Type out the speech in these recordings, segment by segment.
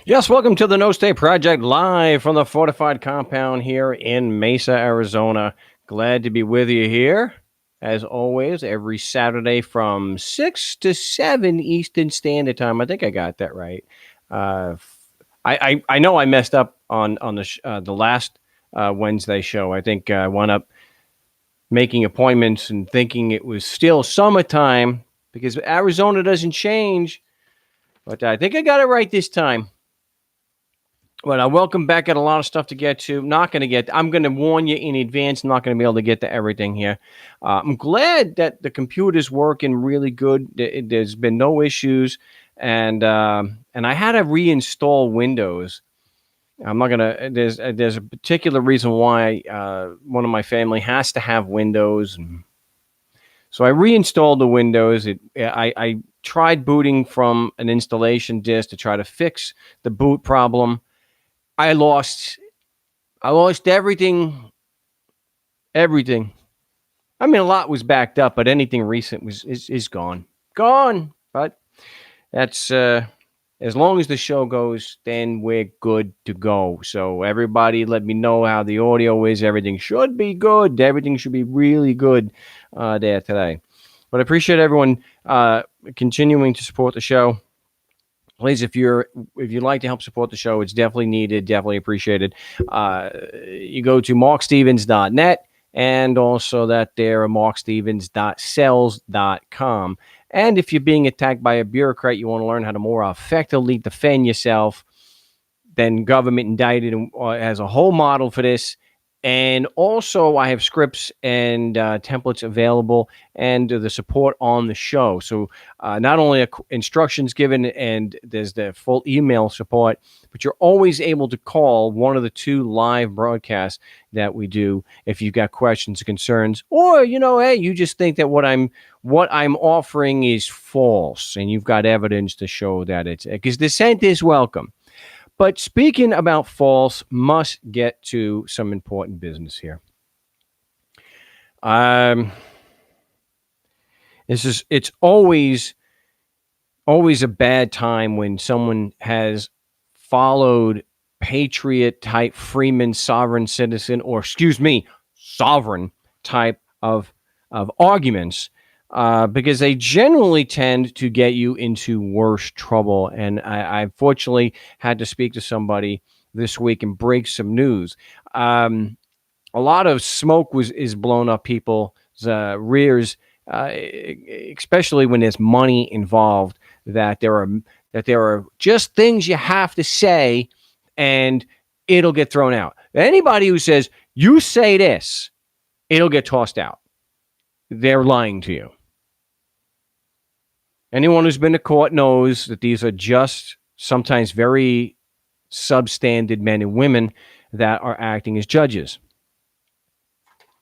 Yes, welcome to the No Stay Project live from the fortified compound here in Mesa, Arizona. Glad to be with you here, as always, every Saturday from 6 to 7 Eastern Standard Time. I think I got that right. Uh, I know I messed up on the last Wednesday show. I think I wound up making appointments and thinking it was still summertime because Arizona doesn't change. But I think I got it right this time. But welcome back. Got a lot of stuff to get to. I'm going to warn you in advance. I'm not going to be able to get to everything here. I'm glad that the computer's working really good. There's been no issues, and I had to reinstall Windows. I'm not gonna. There's a particular reason why one of my family has to have Windows, so I reinstalled the Windows. I tried booting from an installation disk to try to fix the boot problem. I lost everything. Everything. I mean, a lot was backed up, but anything recent is gone. Gone. But that's as long as the show goes, then we're good to go. So everybody, let me know how the audio is. Everything should be good. Everything should be really good there today. But I appreciate everyone continuing to support the show. Please, if you'd like to help support the show, it's definitely needed, definitely appreciated. You go to markstevens.net and also that there markstevens.cells.com. And if you're being attacked by a bureaucrat, you want to learn how to more effectively defend yourself, then Government Indicted has a whole model for this. And also, I have scripts and templates available and the support on the show. So not only instructions given and there's the full email support, but you're always able to call one of the two live broadcasts that we do if you've got questions, concerns, or, hey, you just think that what I'm offering is false and you've got evidence to show that it's, because dissent is welcome. But speaking about false, must get to some important business here. It's always a bad time when someone has followed patriot type Freeman sovereign citizen, or sovereign type of arguments. Because they generally tend to get you into worse trouble. And I fortunately had to speak to somebody this week and break some news. A lot of smoke is blown up people's rears, especially when there's money involved. That there are just things you have to say, and it'll get thrown out. Anybody who says you say this, it'll get tossed out. They're lying to you. Anyone who's been to court knows that these are just sometimes very substandard men and women that are acting as judges.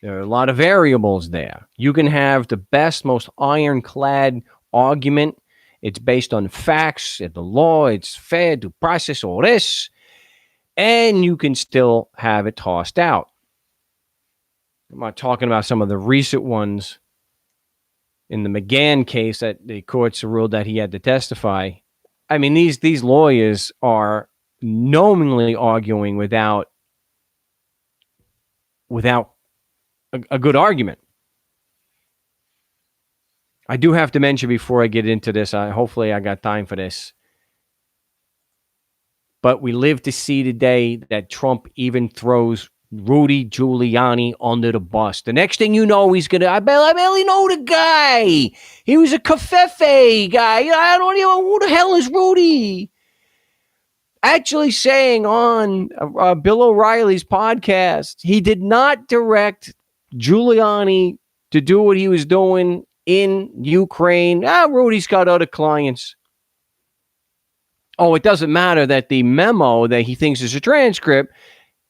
There are a lot of variables there. You can have the best, most ironclad argument. It's based on facts, the law, it's fair to process all this, and you can still have it tossed out. I'm not talking about some of the recent ones. In the McGahn case that the courts ruled that he had to testify. I mean, these lawyers are knowingly arguing without a good argument. I do have to mention before I get into this, hopefully I got time for this, but we live to see the day that Trump even throws Rudy Giuliani under the bus. The next thing you know, he's going to, I barely know the guy. He was a covfefe guy. I don't even know who the hell is Rudy. Actually saying on Bill O'Reilly's podcast, he did not direct Giuliani to do what he was doing in Ukraine. Rudy's got other clients. Oh, it doesn't matter that the memo that he thinks is a transcript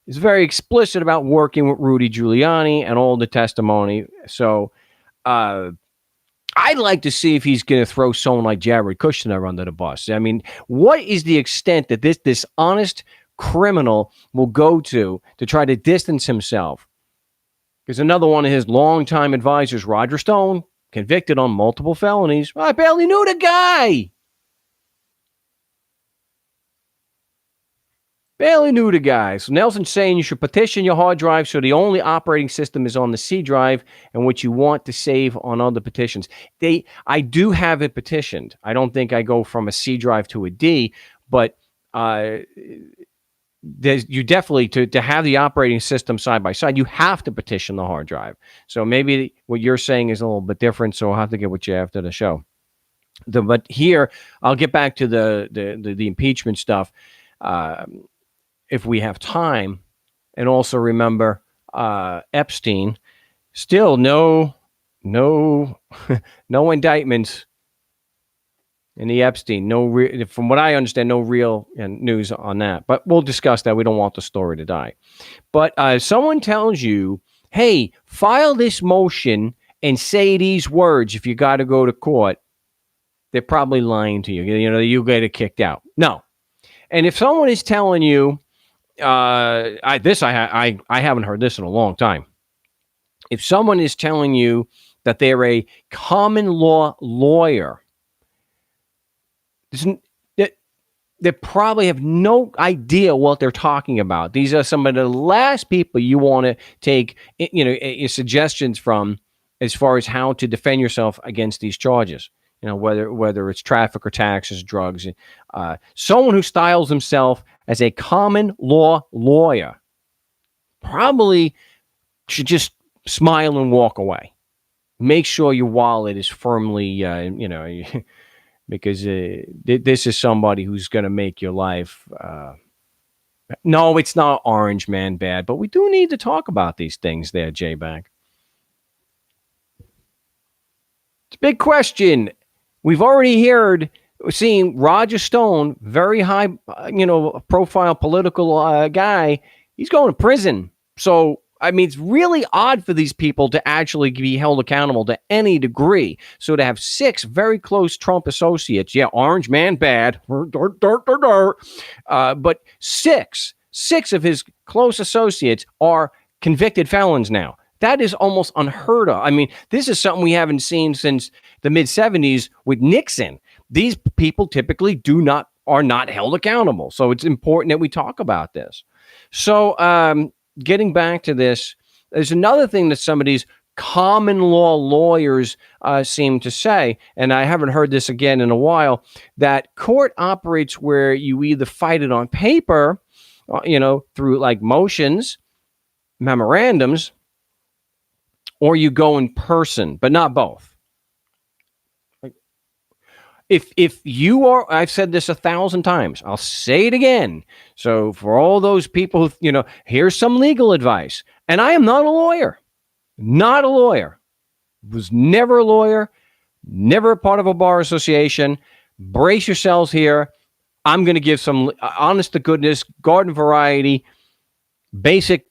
is very explicit about working with Rudy Giuliani and all the testimony. So I'd like to see if he's going to throw someone like Jared Kushner under the bus. I mean, what is the extent that this honest criminal will go to try to distance himself? Because another one of his longtime advisors, Roger Stone, convicted on multiple felonies. I barely knew the guy. Fairly new to guys. So Nelson's saying you should petition your hard drive so the only operating system is on the C drive and what you want to save on other petitions. I do have it petitioned. I don't think I go from a C drive to a D, but you definitely, to have the operating system side by side, you have to petition the hard drive. So maybe what you're saying is a little bit different, so I'll have to get with you after the show. But here, I'll get back to the impeachment stuff if we have time. And also remember, Epstein, still no indictments in the Epstein. From what I understand, no real news on that. But we'll discuss that. We don't want the story to die. But someone tells you, hey, file this motion and say these words if you got to go to court, they're probably lying to you. You get it kicked out. No. And if someone is telling you, I haven't heard this in a long time. If someone is telling you that they're a common law lawyer, they probably have no idea what they're talking about. These are some of the last people you want to take, suggestions from as far as how to defend yourself against these charges. Whether it's traffic or taxes, drugs. Someone who styles himself as a common law lawyer probably should just smile and walk away. Make sure your wallet is firmly, because this is somebody who's going to make your life. No, it's not Orange Man bad, but we do need to talk about these things there, J-Bag. It's a big question. We've already seen Roger Stone, very high, profile political guy. He's going to prison. So, it's really odd for these people to actually be held accountable to any degree. So to have 6 very close Trump associates, Orange Man bad, but six of his close associates are convicted felons now. That is almost unheard of. This is something we haven't seen since the mid-'70s with Nixon. These people typically are not held accountable. So it's important that we talk about this. So getting back to this, there's another thing that some of these common law lawyers seem to say, and I haven't heard this again in a while, that court operates where you either fight it on paper, through like motions, memorandums, or you go in person, but not both. If you are, I've said this 1,000 times, I'll say it again. So for all those people who, here's some legal advice. And I am not a lawyer. Was never a lawyer, never a part of a bar association. Brace yourselves here. I'm going to give some honest to goodness, garden variety, basic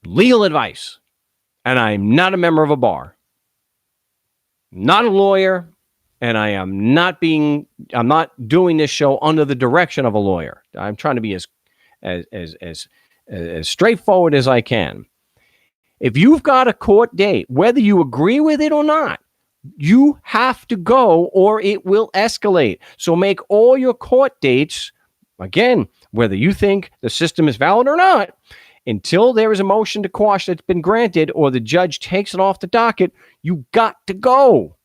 legal advice. And I'm not a member of a bar. Not a lawyer. And I'm not doing this show under the direction of a lawyer. I'm trying to be as straightforward as I can. If you've got a court date, whether you agree with it or not, you have to go or it will escalate. So make all your court dates, again, whether you think the system is valid or not, until there is a motion to quash that's been granted or the judge takes it off the docket, you got to go.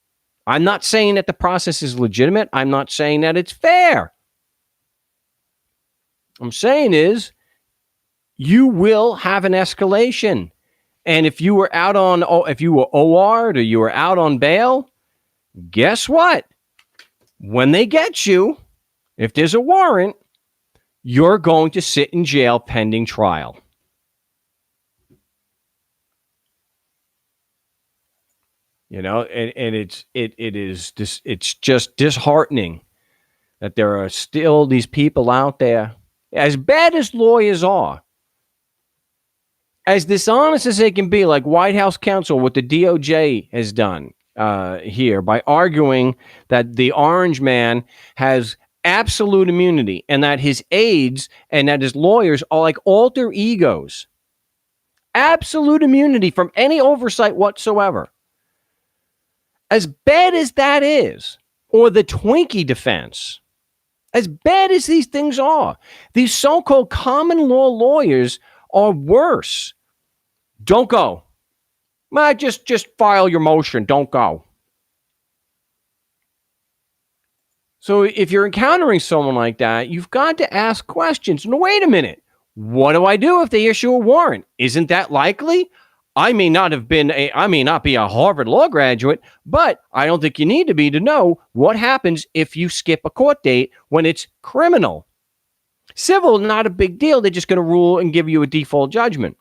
I'm not saying that the process is legitimate. I'm not saying that it's fair. I'm saying is you will have an escalation. And if you were OR'd or you were out on bail, guess what? When they get you, if there's a warrant, you're going to sit in jail pending trial. It's just disheartening that there are still these people out there, as bad as lawyers are, as dishonest as they can be, like White House counsel, what the DOJ has done here by arguing that the Orange Man has absolute immunity and that his aides and that his lawyers are like alter egos. Absolute immunity from any oversight whatsoever. As bad as that is, or the Twinkie defense, As bad as these things are, these so-called common law lawyers are worse. Don't go. Just file your motion. Don't go. So if you're encountering someone like that, you've got to ask questions. No, wait a minute. What do I do if they issue a warrant? Isn't that likely? I may not be a Harvard law graduate, but I don't think you need to be to know what happens if you skip a court date when it's criminal. Civil, not a big deal. They're just going to rule and give you a default judgment.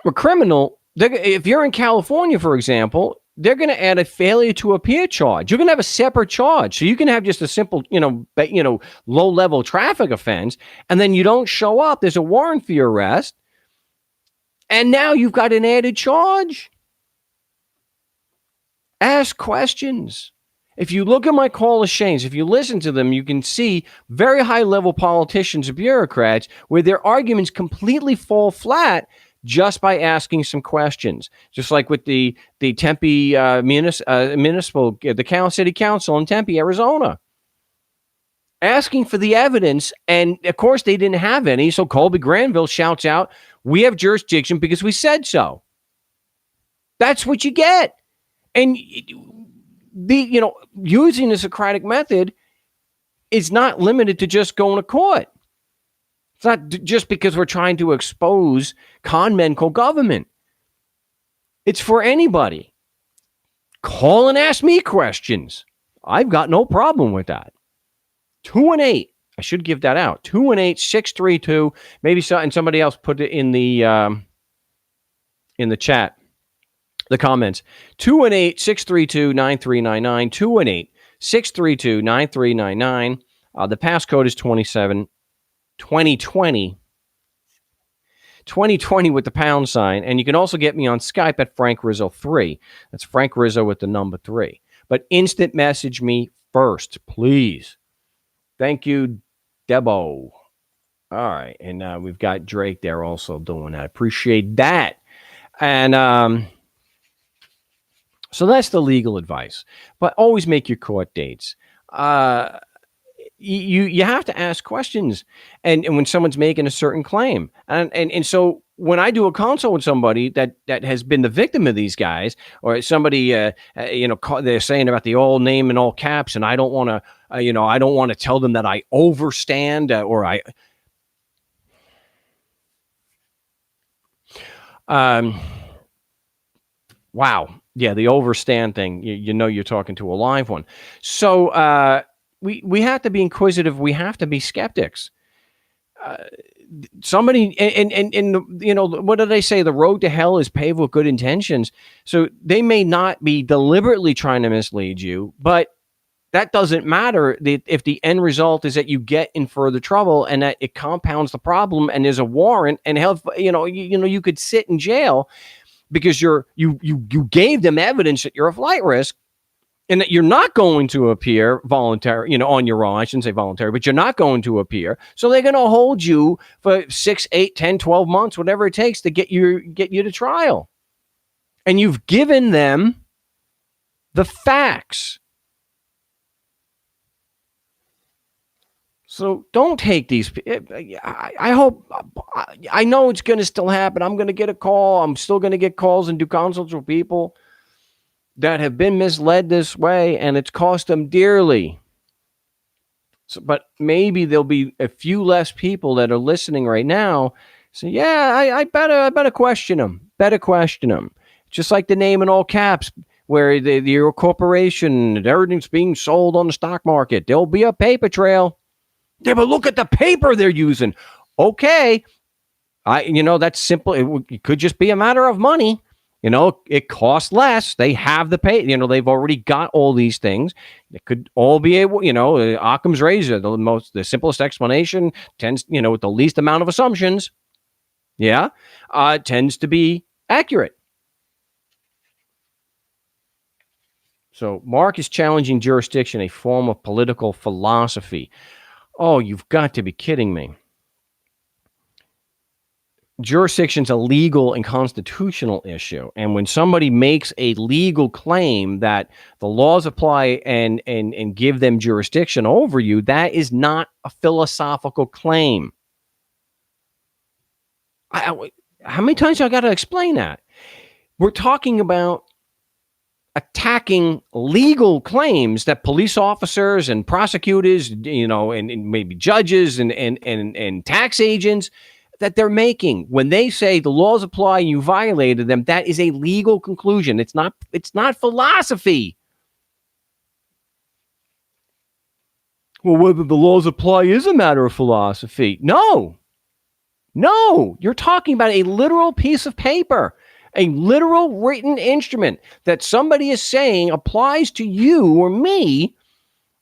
For criminal, if you're in California, for example, they're going to add a failure to appear charge. You're going to have a separate charge. So you can have just a simple, low-level traffic offense, and then you don't show up. There's a warrant for your arrest, and now you've got an added charge. Ask questions. If you look at my call of shames, if you listen to them, you can see very high-level politicians and bureaucrats where their arguments completely fall flat just by asking some questions. Just like with the Tempe municipal, the city council in Tempe, Arizona. Asking for the evidence, and of course they didn't have any, so Colby Granville shouts out, "We have jurisdiction because we said so." That's what you get. And using the Socratic method is not limited to just going to court. It's not just because we're trying to expose con men called government. It's for anybody. Call and ask me questions. I've got no problem with that. 218. I should give that out. 218-632. Maybe so, and somebody else put it in the chat, the comments. 218-632-9399. 218-632-9399. The passcode is 2020 with the pound sign. And you can also get me on Skype at Frank Rizzo 3. That's Frank Rizzo with the number 3. But instant message me first, please. Thank you, Debo. All right. And we've got Drake there also doing that. Appreciate that. And so that's the legal advice. But always make your court dates. You have to ask questions, and when someone's making a certain claim, and so when I do a consult with somebody that has been the victim of these guys, or somebody they're saying about the old name in all caps, and I don't want to I don't want to tell them that I overstand or I wow, yeah, the overstand thing, you're talking to a live one. So we have to be inquisitive. We have to be skeptics. Somebody and what do they say? The road to hell is paved with good intentions. So they may not be deliberately trying to mislead you, but that doesn't matter if the end result is that you get in further trouble and that it compounds the problem and there's a warrant and you could sit in jail because you gave them evidence that you're a flight risk. And that you're not going to appear voluntary, on your own. I shouldn't say voluntary, but you're not going to appear. So they're going to hold you for 6, 8, 10, 12 months, whatever it takes to get you to trial. And you've given them the facts. So don't take these. I hope, I know it's going to still happen. I'm going to get a call. I'm still going to get calls and do consults with people that have been misled this way, and it's cost them dearly. So, but maybe there'll be a few less people that are listening right now. So yeah, I better question them. Better question them. Just like the name in all caps, where your corporation, everything's being sold on the stock market. There'll be a paper trail. Yeah, but look at the paper they're using. Okay, that's simple. It could just be a matter of money. It costs less. They have the pay. They've already got all these things. It could all be able. Occam's razor, the simplest explanation tends, with the least amount of assumptions. Yeah, tends to be accurate. So Marc is challenging jurisdiction, a form of political philosophy. Oh, you've got to be kidding me. jurisdiction's a legal and constitutional issue. And when somebody makes a legal claim that the laws apply and give them jurisdiction over you, that is not a philosophical claim. How many times do I got to explain that? We're talking about attacking legal claims that police officers and prosecutors, and maybe judges and tax agents that they're making. When they say the laws apply and you violated them, that is a legal conclusion. It's not philosophy. Well, whether the laws apply is a matter of philosophy. No, you're talking about a literal piece of paper, a literal written instrument that somebody is saying applies to you or me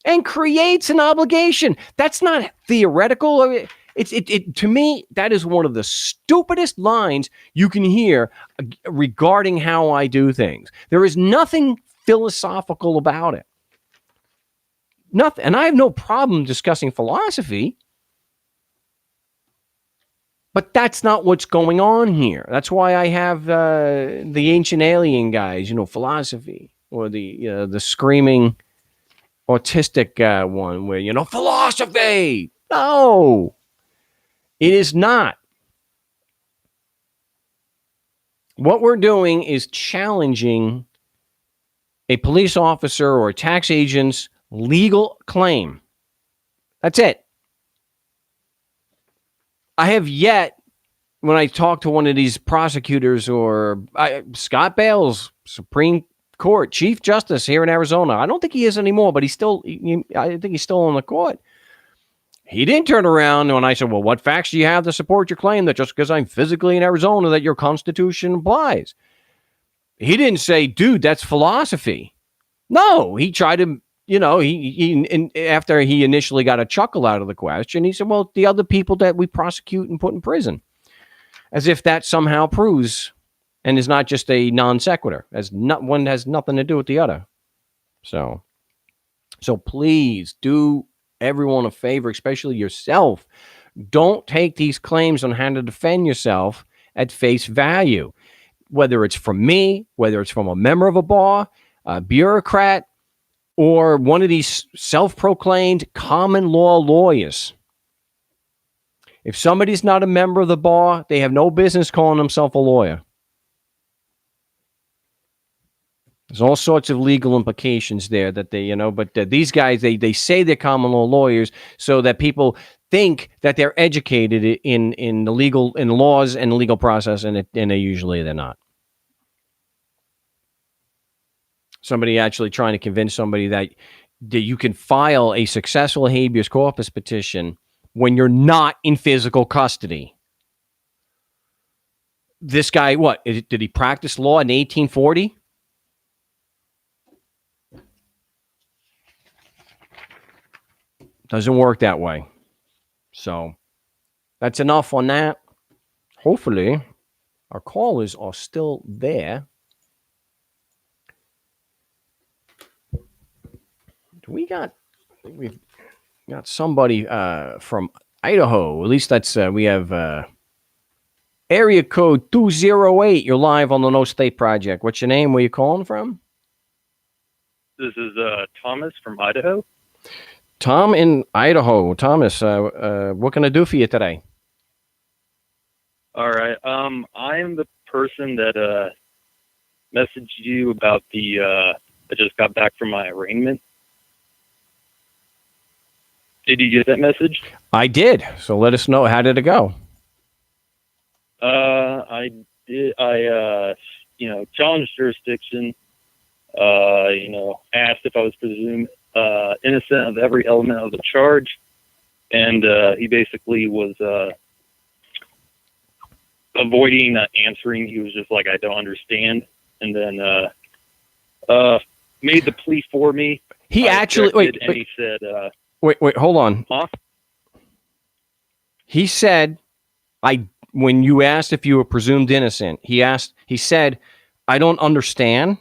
and creates an obligation. That's not theoretical. To me, that is one of the stupidest lines you can hear regarding how I do things. There is nothing philosophical about it. Nothing. And I have no problem discussing philosophy. But that's not what's going on here. That's why I have the ancient alien guys, philosophy, or the screaming autistic one where, philosophy. No, it is not. What we're doing is challenging a police officer or a tax agent's legal claim. That's it. I have yet, when I talk to one of these prosecutors or Scott Bales, Supreme Court Chief Justice here in Arizona, I don't think he is anymore, but I think he's still on the court. He didn't turn around when I said, well, what facts do you have to support your claim that just because I'm physically in Arizona that your Constitution applies? He didn't say, dude, that's philosophy. No, he tried to, after he initially got a chuckle out of the question, he said, well, the other people that we prosecute and put in prison, as if that somehow proves and is not just a non sequitur, one has nothing to do with the other. So please do everyone a favor, especially yourself. Don't take these claims on how to defend yourself at face value, whether it's from me, whether it's from a member of a bar, a bureaucrat, or one of these self-proclaimed common law lawyers. If somebody's not a member of the bar, they have no business calling themselves a lawyer. There's all sorts of legal implications there that but these guys, they say they're common law lawyers so that people think that they're educated in the laws and the legal process, and they're not. Somebody actually trying to convince somebody that you can file a successful habeas corpus petition when you're not in physical custody. This guy, did he practice law in 1840? Doesn't work that way. So that's enough on that. Hopefully, our callers are still there. We've got somebody from Idaho. At least that's we have area code 208. You're live on the No State Project. What's your name? Where you calling from? This is Thomas from Idaho. Tom in Idaho. Thomas, what can I do for you today? All right. I am the person that messaged you about I just got back from my arraignment. Did you get that message? I did. So let us know. How did it go? I did. I challenged jurisdiction. Asked if I was presumed innocent of every element of the charge, and he basically was avoiding answering. He was just like, I don't understand, and then made the plea for me. He actually wait. He said, wait, hold on. Huh? He said, when you asked if you were presumed innocent, he said, I don't understand.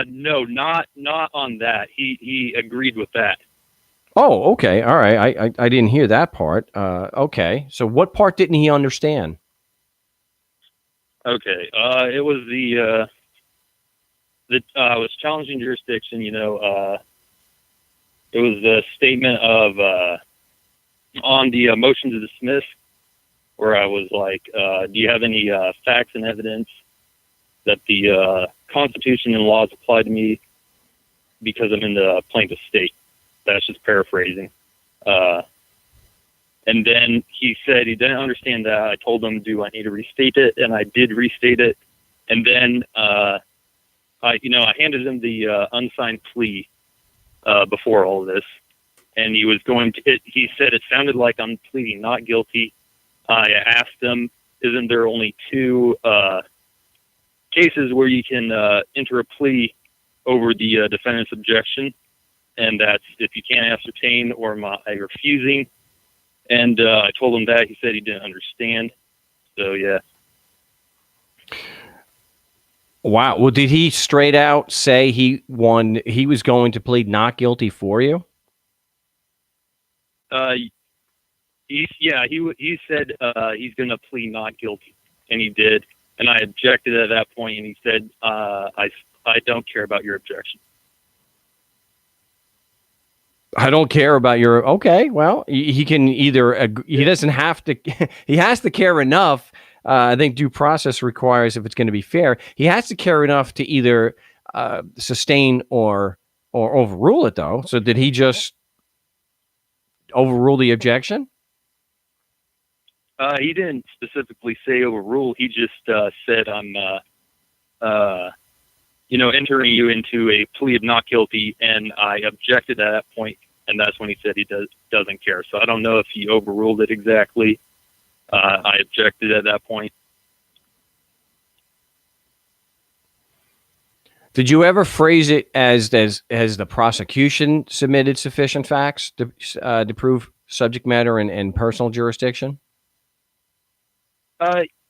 No, not on that. He agreed with that. Oh, okay. All right. I didn't hear that part. Okay. So what part didn't he understand? Okay. It was the was challenging jurisdiction. It was the statement of on the motion to dismiss, where I was like, "Do you have any facts and evidence that the Constitution and laws apply to me because I'm in the plaintiff state?" That's just paraphrasing. And then he said he didn't understand that. I told him, "Do I need to restate it?" And I did restate it. And then I handed him the unsigned plea before all of this, and he was going to. He said it sounded like I'm pleading not guilty. I asked him, "Isn't there only two cases where you can enter a plea over the defendant's objection?" And that's if you can't ascertain or am I refusing. And I told him that. He said he didn't understand. So, yeah. Wow. Well, did he straight out say he was going to plead not guilty for you? He said he's going to plead not guilty, and he did. And I objected at that point, and he said, I don't care about your objection. I don't care about your. Okay, well, he can either. He doesn't have to. He has to care enough. I think due process requires, if it's going to be fair, he has to care enough to either sustain or overrule it. Though, so did he just overrule the objection? He didn't specifically say overrule. He just said, "I'm, entering you into a plea of not guilty," and I objected at that point, and that's when he said he doesn't care. So I don't know if he overruled it exactly. I objected at that point. Did you ever phrase it as the prosecution submitted sufficient facts to prove subject matter and personal jurisdiction?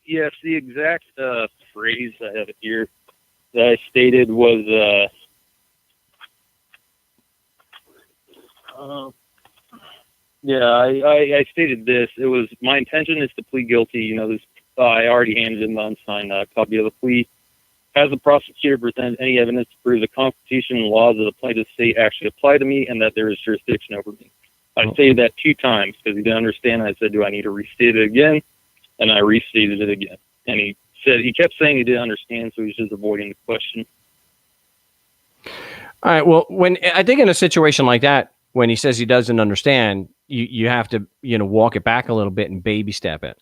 Yes, the exact phrase I have here that I stated was, I stated this. It was, my intention is to plead guilty. I already handed him the unsigned copy of the plea. Has the prosecutor presented any evidence to prove the Constitution and laws of the plaintiff state actually apply to me and that there is jurisdiction over me? I stated that 2 times because he didn't understand. I said, "Do I need to restate it again?" And I restated it again. And he kept saying he didn't understand, so he's just avoiding the question. All right. Well, when I think in a situation like that, when he says he doesn't understand, you have to walk it back a little bit and baby step it,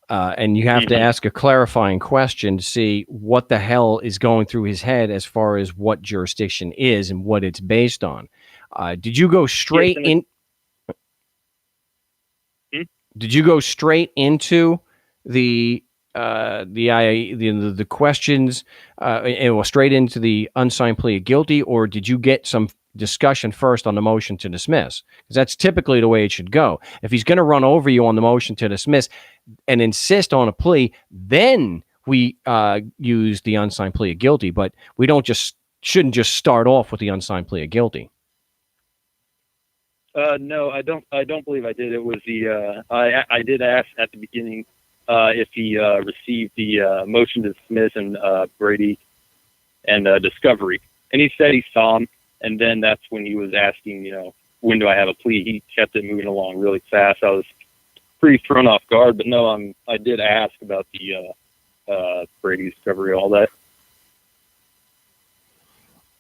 and you have to ask a clarifying question to see what the hell is going through his head as far as what jurisdiction is and what it's based on. Did you go straight in? Did you go straight into the questions, straight into the unsigned plea of guilty, or did you get some discussion first on the motion to dismiss? Because that's typically the way it should go. If he's going to run over you on the motion to dismiss and insist on a plea, then we use the unsigned plea of guilty. But we shouldn't just start off with the unsigned plea of guilty. No, I don't believe I did. It was I did ask at the beginning if he received the motion to dismiss and Brady and discovery, and he said he saw him. And then that's when he was asking, when do I have a plea? He kept it moving along really fast. I was pretty thrown off guard, but no, I did ask about the Brady discovery, all that.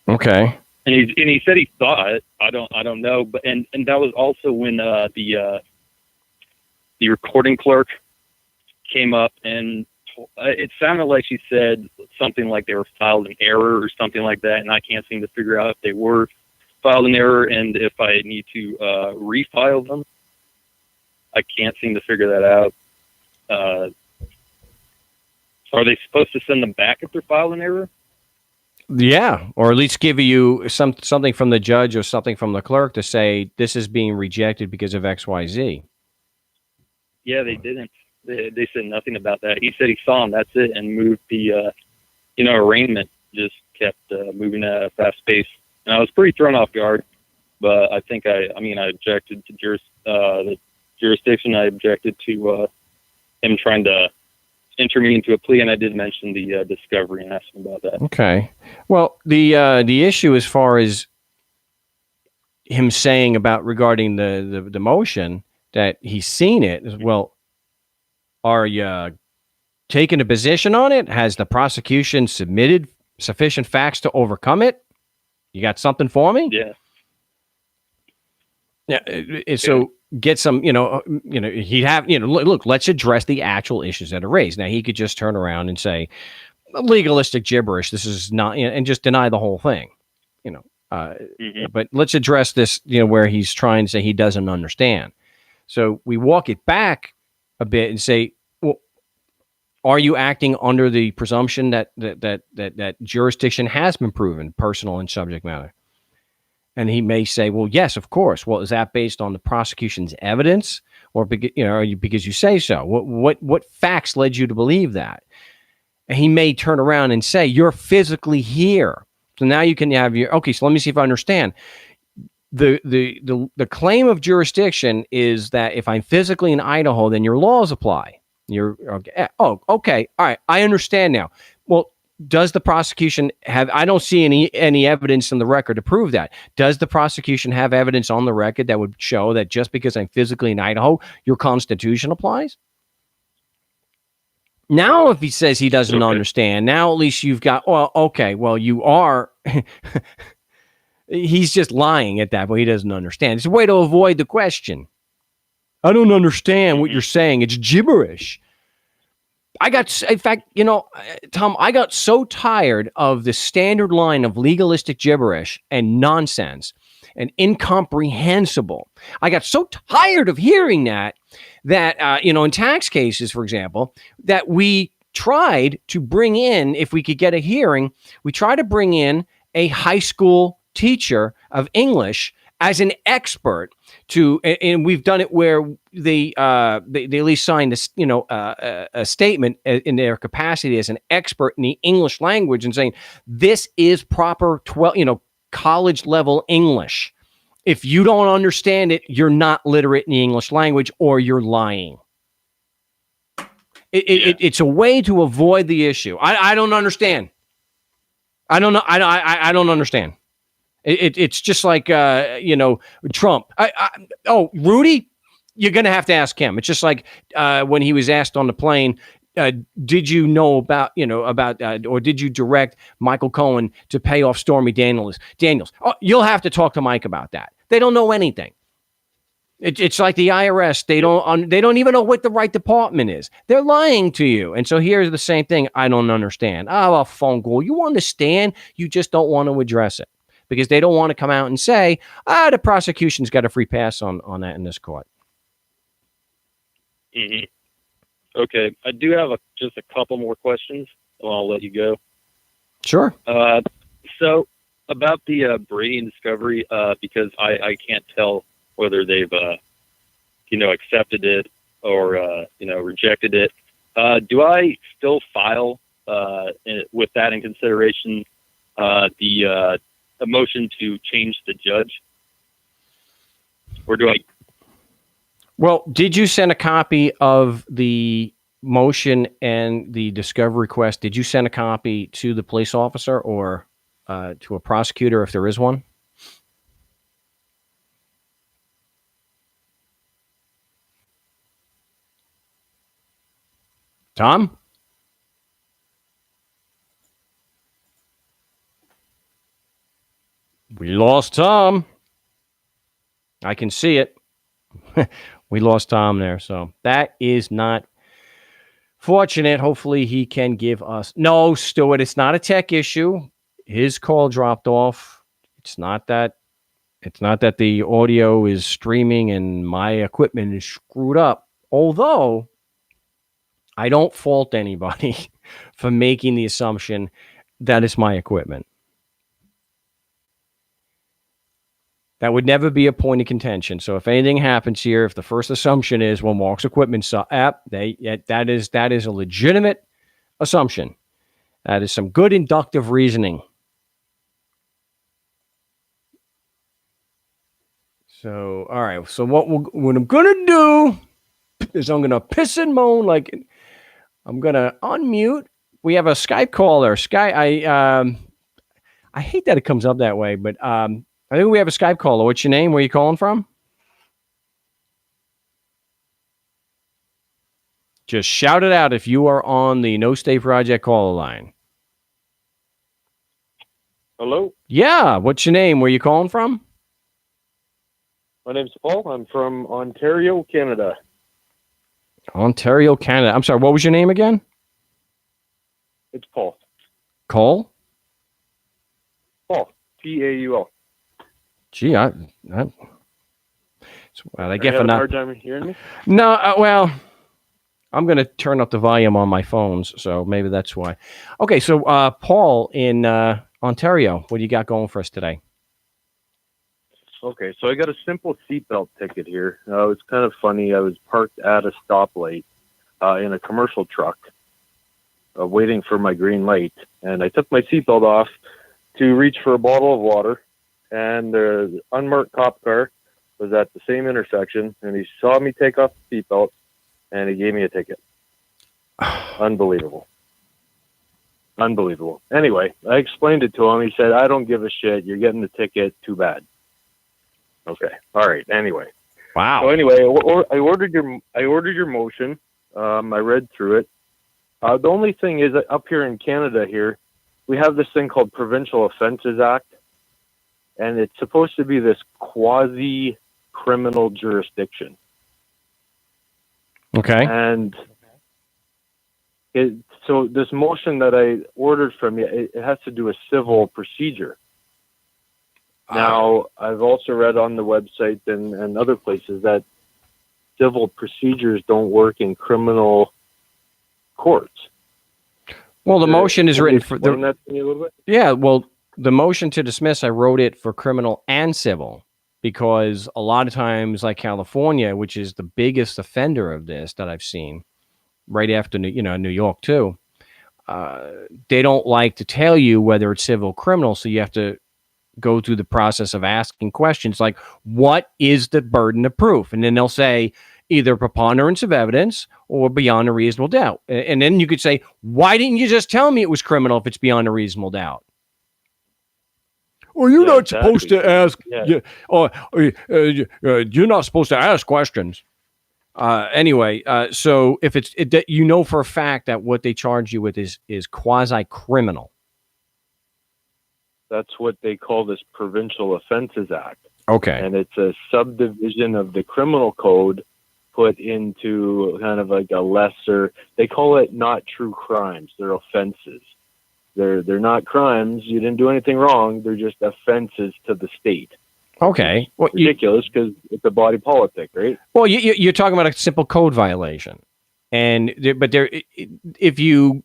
Okay. And he said he saw it. I don't know, but and that was also when the recording clerk came up, and it sounded like she said something like they were filed in error or something like that, and I can't seem to figure out if they were filed in error and if I need to refile them. I can't seem to figure that out. Are they supposed to send them back if they're filed in error? Yeah, or at least give you something from the judge or something from the clerk to say this is being rejected because of XYZ. Yeah, they didn't. They said nothing about that. He said he saw him. That's it, and moved the arraignment. Just kept moving at a fast pace, and I was pretty thrown off guard. but I think I objected to the jurisdiction. I objected to him trying to enter me into a plea, and I did mention the discovery and asked him about that. Okay. Well, the issue as far as him saying about regarding the motion that he's seen it is, well, are you taking a position on it? Has the prosecution submitted sufficient facts to overcome it? You got something for me? Yeah. Yeah. So get some, he'd have, look, let's address the actual issues that are raised. Now, he could just turn around and say legalistic gibberish. This is not, and just deny the whole thing, but let's address this, where he's trying to say he doesn't understand. So we walk it back a bit and say, well, are you acting under the presumption that jurisdiction has been proven, personal and subject matter? And he may say, well, yes, of course. Well, is that based on the prosecution's evidence, or are you because you say so? What facts led you to believe that? And he may turn around and say, you're physically here. So now you can have okay, so let me see if I understand. The claim of jurisdiction is that if I'm physically in Idaho, then your laws apply. You're okay. Oh, okay. All right. I understand now. Well, does the prosecution have, I don't see any evidence in the record to prove that. Does the prosecution have evidence on the record that would show that just because I'm physically in Idaho, your Constitution applies? Now, if he says he doesn't understand, now at least you've got, well, okay, well, you are, he's just lying at that, but he doesn't understand. It's a way to avoid the question. I don't understand what you're saying. It's gibberish. In fact, Tom, I got so tired of the standard line of legalistic gibberish and nonsense and incomprehensible. I got so tired of hearing that in tax cases, for example, that we tried to bring in, if we could get a hearing, we tried to bring in a high school teacher of English as an expert and we've done it where they at least signed a statement in their capacity as an expert in the English language and saying this is proper college level English. If you don't understand it, you're not literate in the English language or you're lying. It's a way to avoid the issue. I don't understand. I don't know. I don't understand. It's just like, Trump. Rudy, you're going to have to ask him. It's just like when he was asked on the plane, did you know about or did you direct Michael Cohen to pay off Stormy Daniels? Oh, you'll have to talk to Mike about that. They don't know anything. It's like the IRS. They don't even know what the right department is. They're lying to you. And so here's the same thing. I don't understand. A phone call. You understand. You just don't want to address it. Because they don't want to come out and say, the prosecution's got a free pass on that in this court. Mm-hmm. Okay. I do have just a couple more questions, and I'll let you go. Sure. So about the Brady discovery, because I can't tell whether they've, accepted it or, rejected it. Do I still file with that in consideration a motion to change the judge, or do I? Well, did you send a copy of the motion and the discovery request? Did you send a copy to the police officer or to a prosecutor if there is one? Tom? We lost Tom. I can see it. We lost Tom there. So that is not fortunate. Hopefully he can give us. No, Stuart, it's not a tech issue. His call dropped off. It's not that the audio is streaming and my equipment is screwed up. Although I don't fault anybody for making the assumption that it's my equipment. That would never be a point of contention. So if anything happens here, if the first assumption is, well, Marc's equipment's that is a legitimate assumption. That is some good inductive reasoning. So, all right. So what I'm gonna do is I'm gonna piss and moan like I'm gonna unmute. We have a Skype caller. I hate that it comes up that way, but I think we have a Skype caller. What's your name? Where are you calling from? Just shout it out if you are on the No State Project caller line. Hello, Yeah. What's your name? Where are you calling from? my name's Paul. I'm from Ontario, Canada. Ontario, Canada. I'm sorry. What was your name again? It's Paul. Cole? Paul. Paul. Gee, I Are get you for having a not. hard time hearing me? No, well, I'm going to turn up the volume on my phones, so maybe that's why. Okay, so Paul in Ontario, what do you got going for us today? Okay, so I got a simple seatbelt ticket here. It's kind of funny. I was parked at a stoplight in a commercial truck, waiting for my green light, and I took my seatbelt off to reach for a bottle of water, and the unmarked cop car was at the same intersection, and he saw me take off the seatbelt, and he gave me a ticket. Unbelievable. Unbelievable. Anyway, I explained it to him. He said, I don't give a shit. You're getting the ticket. Too bad. Okay. All right. Anyway. Wow. So anyway, I ordered your motion. I read through it. The only thing is that up here in Canada here, we have this thing called Provincial Offences Act, and it's supposed to be this quasi-criminal jurisdiction. Okay. And so this motion that I ordered from you, it has to do with civil procedure. Now, I've also read on the website and other places that civil procedures don't work in criminal courts. Well, the motion is written for Explain that to me a little bit? Yeah, well, the motion to dismiss, I wrote it for criminal and civil because a lot of times, like California, which is the biggest offender of this that I've seen, right after New York too, they don't like to tell you whether it's civil or criminal, so you have to go through the process of asking questions like, what is the burden of proof? And then they'll say either preponderance of evidence or beyond a reasonable doubt. And then you could say, why didn't you just tell me it was criminal if it's beyond a reasonable doubt? Well, you're not supposed to ask. Yeah. You're not supposed to ask questions. Anyway, so if for a fact that what they charge you with is quasi criminal. That's what they call this Provincial Offences Act. Okay. And it's a subdivision of the criminal code put into kind of like a lesser, they call it not true crimes. They're offenses. They're not crimes. You didn't do anything wrong. They're just offenses to the state. Okay. Well, ridiculous because it's a body politic, right? Well, you're talking about a simple code violation. If you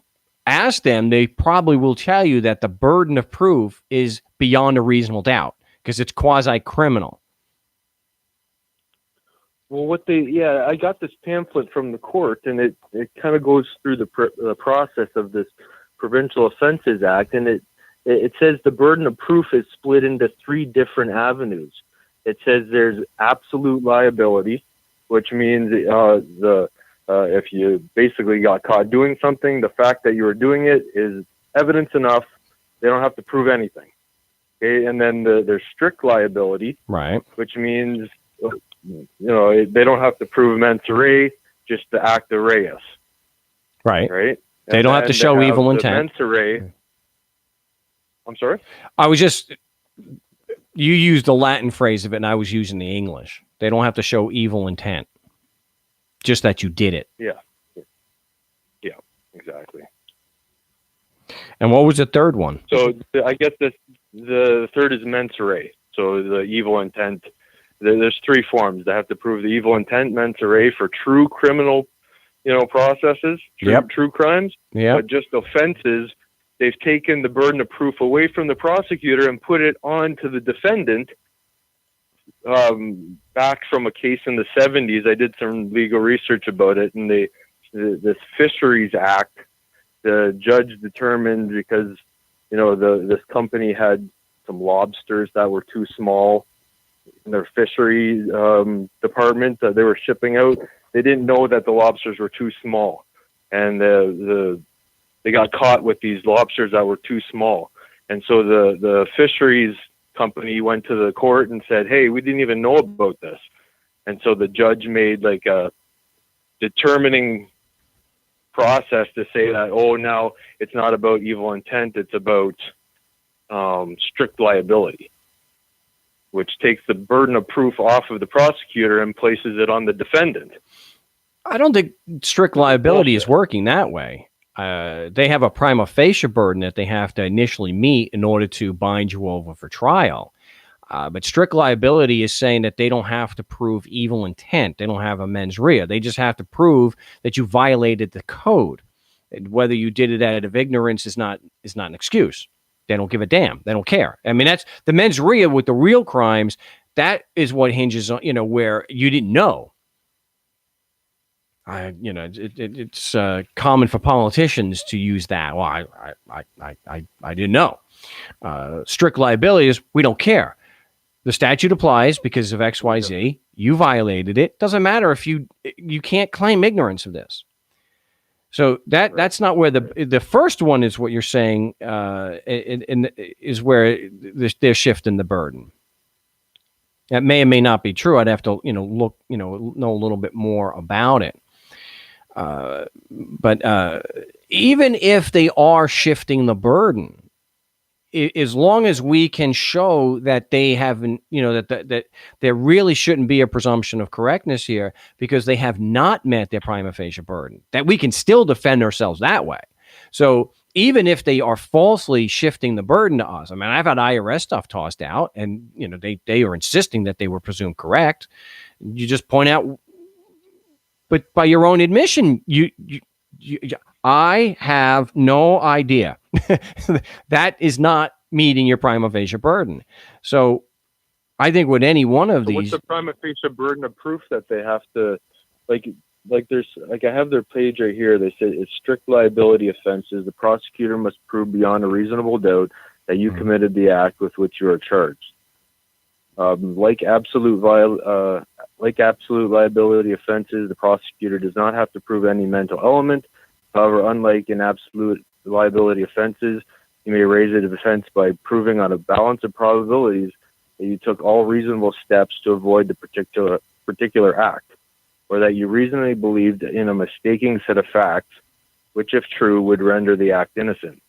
ask them, they probably will tell you that the burden of proof is beyond a reasonable doubt because it's quasi-criminal. Well, I got this pamphlet from the court, and it kind of goes through the process of this Provincial Offences Act, and it says the burden of proof is split into three different avenues. It says there's absolute liability, which means if you basically got caught doing something, the fact that you were doing it is evidence enough. They don't have to prove anything. Okay, and then there's strict liability, right? Which means they don't have to prove mens rea, just the acta reus, right? Right. They don't have to show evil intent. Mens rea. I'm sorry. You used the Latin phrase of it, and I was using the English. They don't have to show evil intent, just that you did it. Yeah, exactly. And what was the third one? So I guess the third is mens rea. So the evil intent. There's three forms. They have to prove the evil intent, mens rea, for true criminal, processes, true crimes. Yeah. But just offenses, they've taken the burden of proof away from the prosecutor and put it on to the defendant. Back from a case in the 70s, I did some legal research about it, and this Fisheries Act, the judge determined because this company had some lobsters that were too small. their fishery department that they were shipping out. They didn't know that the lobsters were too small, and they got caught with these lobsters that were too small. And so the fisheries company went to the court and said, hey, we didn't even know about this. And so the judge made like a determining process to say that, oh, now it's not about evil intent, it's about strict liability, which takes the burden of proof off of the prosecutor and places it on the defendant. I don't think strict liability is working that way. They have a prima facie burden that they have to initially meet in order to bind you over for trial. But strict liability is saying that they don't have to prove evil intent. They don't have a mens rea. They just have to prove that you violated the code. And whether you did it out of ignorance is not an excuse. They don't give a damn. They don't care. I mean, that's the mens rea with the real crimes. That is what hinges on, where you didn't know. It's common for politicians to use that. Well, I didn't know. Strict liability is we don't care. The statute applies because of X, Y, Z. You violated it. Doesn't matter if you can't claim ignorance of this. So that's not where the first one is. What you're saying is where they're shifting the burden. That may or may not be true. I'd have to look know a little bit more about it. But even if they are shifting the burden, as long as we can show that they haven't, that there really shouldn't be a presumption of correctness here because they have not met their prima facie burden, that we can still defend ourselves that way. So even if they are falsely shifting the burden to us, I mean, I've had IRS stuff tossed out, and they are insisting that they were presumed correct. You just point out, but by your own admission, I have no idea. That is not meeting your prima facie burden. So I think with any one of these... What's the prima facie burden of proof that they have to, like there's, I have their page right here. They say it's strict liability offenses. The prosecutor must prove beyond a reasonable doubt that you committed the act with which you are charged. Like absolute liability offenses, the prosecutor does not have to prove any mental element. However, unlike in absolute liability offenses, you may raise a defense by proving on a balance of probabilities that you took all reasonable steps to avoid the particular act, or that you reasonably believed in a mistaken set of facts, which, if true, would render the act innocent.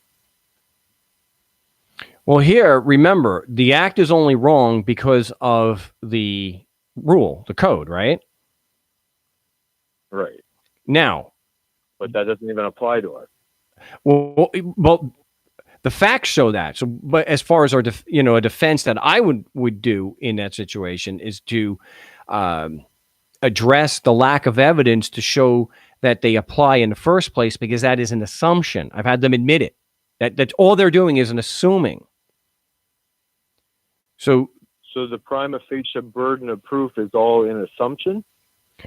Well, here, remember, the act is only wrong because of the rule, the code, right? Right. Now, but that doesn't even apply to us. Well, the facts show that. So, but as far as our, a defense that I would do in that situation is to address the lack of evidence to show that they apply in the first place, because that is an assumption. I've had them admit it. That all they're doing is an assuming. So the prima facie burden of proof is all an assumption?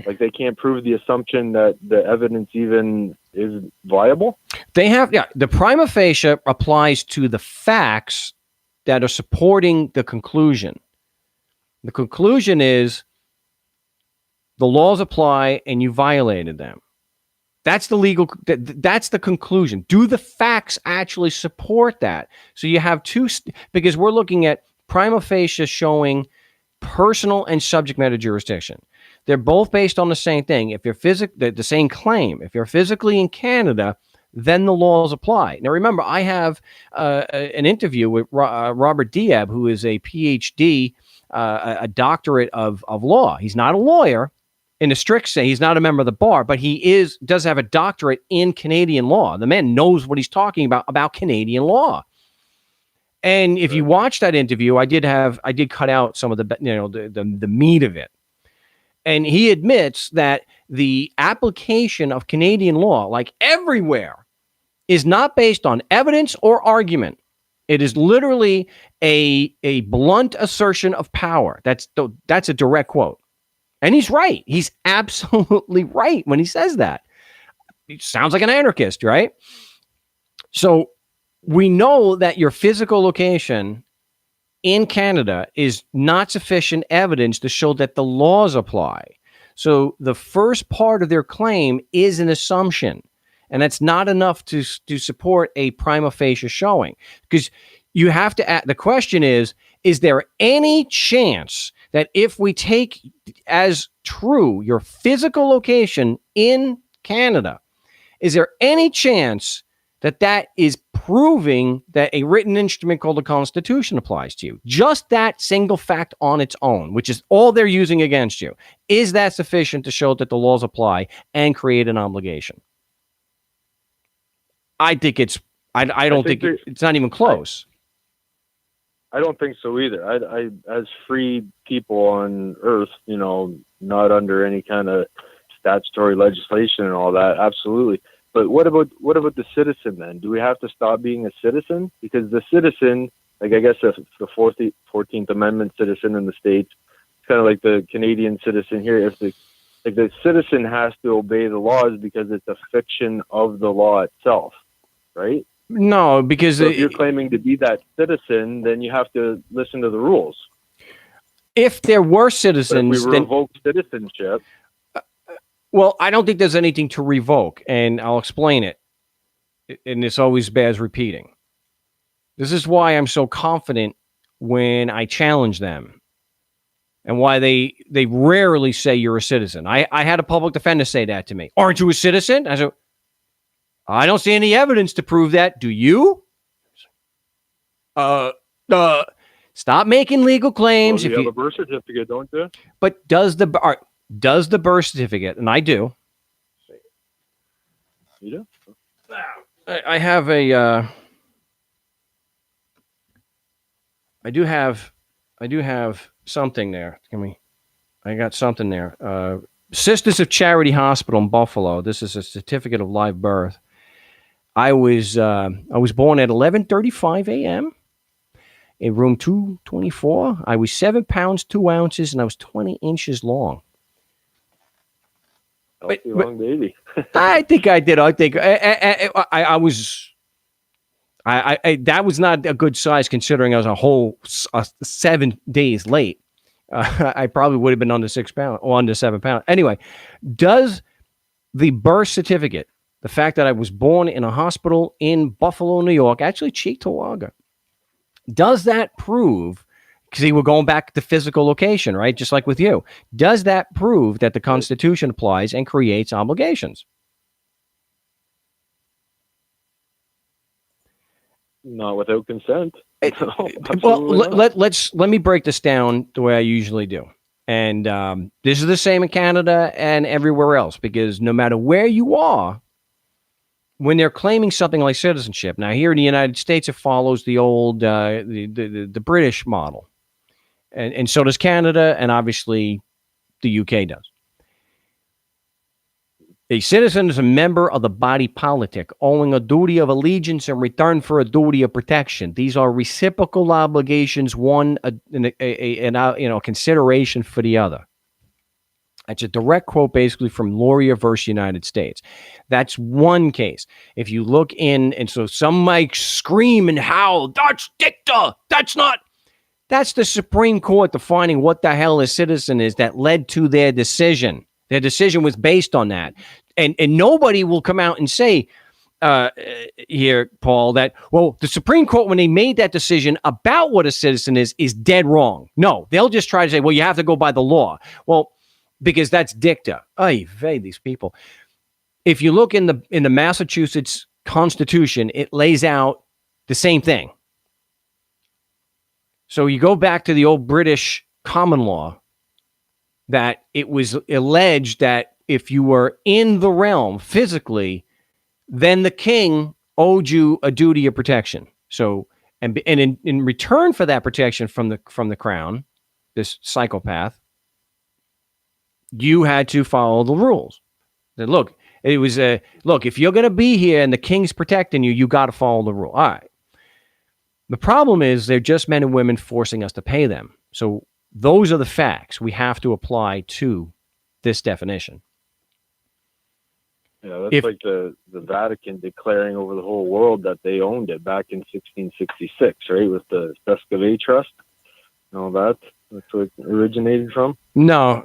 Like they can't prove the assumption that the evidence even is viable? They have, the prima facie applies to the facts that are supporting the conclusion. The conclusion is the laws apply and you violated them. That's the legal, that's the conclusion. Do the facts actually support that? So you have because we're looking at prima facie showing personal and subject matter jurisdiction. They're both based on the same thing. If you're the same claim, if you're physically in Canada, then the laws apply. Now, remember, I have an interview with Robert Diab, who is a PhD, a doctorate of law. He's not a lawyer in the strict sense. He's not a member of the bar, but he does have a doctorate in Canadian law. The man knows what he's talking about Canadian law. And if you watch that interview, I did cut out some of the meat of it. And he admits that the application of Canadian law, like everywhere, is not based on evidence or argument. It is literally a blunt assertion of power. That's a direct quote. And he's right. He's absolutely right when he says that. He sounds like an anarchist, right? So we know that your physical location in Canada is not sufficient evidence to show that the laws apply. So the first part of their claim is an assumption, and that's not enough to support a prima facie showing, because you have to the question is there any chance that if we take as true your physical location in Canada, is there any chance that that is proving that a written instrument called the Constitution applies to you? Just that single fact on its own, which is all they're using against you, is that sufficient to show that the laws apply and create an obligation? I think it's. I don't think it's not even close. I don't think so either. I as free people on Earth, not under any kind of statutory legislation and all that, absolutely. But what about the citizen then? Do we have to stop being a citizen? Because the citizen, like I guess the 14th Amendment citizen in the States, it's kind of like the Canadian citizen here. If the citizen has to obey the laws because it's a fiction of the law itself, right? No, because so if you're claiming to be that citizen, then you have to listen to the rules. If there were citizens, but if we revoke citizenship. Well, I don't think there's anything to revoke, and I'll explain it. And this always bears repeating. This is why I'm so confident when I challenge them, and why they rarely say you're a citizen. I had a public defender say that to me. Aren't you a citizen? I said, I don't see any evidence to prove that. Do you? Stop making legal claims. Well, you have a birth certificate, don't you? But does the birth certificate, and I do. You do? I have a. I do have something there. I got something there. Sisters of Charity Hospital in Buffalo. This is a certificate of live birth. I was born at 11:35 a.m. in room 224. I was 7 pounds 2 ounces, and I was 20 inches long. Long baby. I think I did. I think I was. That was not a good size considering I was a whole 7 days late. I probably would have been under 6 pounds or under 7 pounds. Anyway, does the birth certificate, the fact that I was born in a hospital in Buffalo, New York, actually Cheektowaga, does that prove, because we're going back to physical location, right? Just like with you. Does that prove that the Constitution applies and creates obligations? Not without consent. Well, let me break this down the way I usually do. And this is the same in Canada and everywhere else, because no matter where you are, when they're claiming something like citizenship, now here in the United States, it follows the old the British model, and so does Canada, and obviously the UK does. A citizen is a member of the body politic, owing a duty of allegiance in return for a duty of protection. These are reciprocal obligations, one a consideration for the other. That's a direct quote, basically, from Laurier versus United States. That's one case. If you look in, and so some might scream and howl, that's dicta. That's the Supreme Court defining what the hell a citizen is that led to their decision. Their decision was based on that. And nobody will come out and say here, Paul, that, well, the Supreme Court, when they made that decision about what a citizen is dead wrong. No, they'll just try to say, well, you have to go by the law. Well, because that's dicta. Ay vey, these people. If you look in the Massachusetts Constitution, it lays out the same thing. So you go back to the old British common law, that it was alleged that if you were in the realm physically, then the king owed you a duty of protection. So, and in return for that protection from the crown, this psychopath, you had to follow the rules. Look, if you're going to be here and the king's protecting you, you got to follow the rule. All right. The problem is they're just men and women forcing us to pay them. So those are the facts we have to apply to this definition. Yeah, that's like the Vatican declaring over the whole world that they owned it back in 1666, right, with the Pescavay Trust. No, that's where it originated from. No,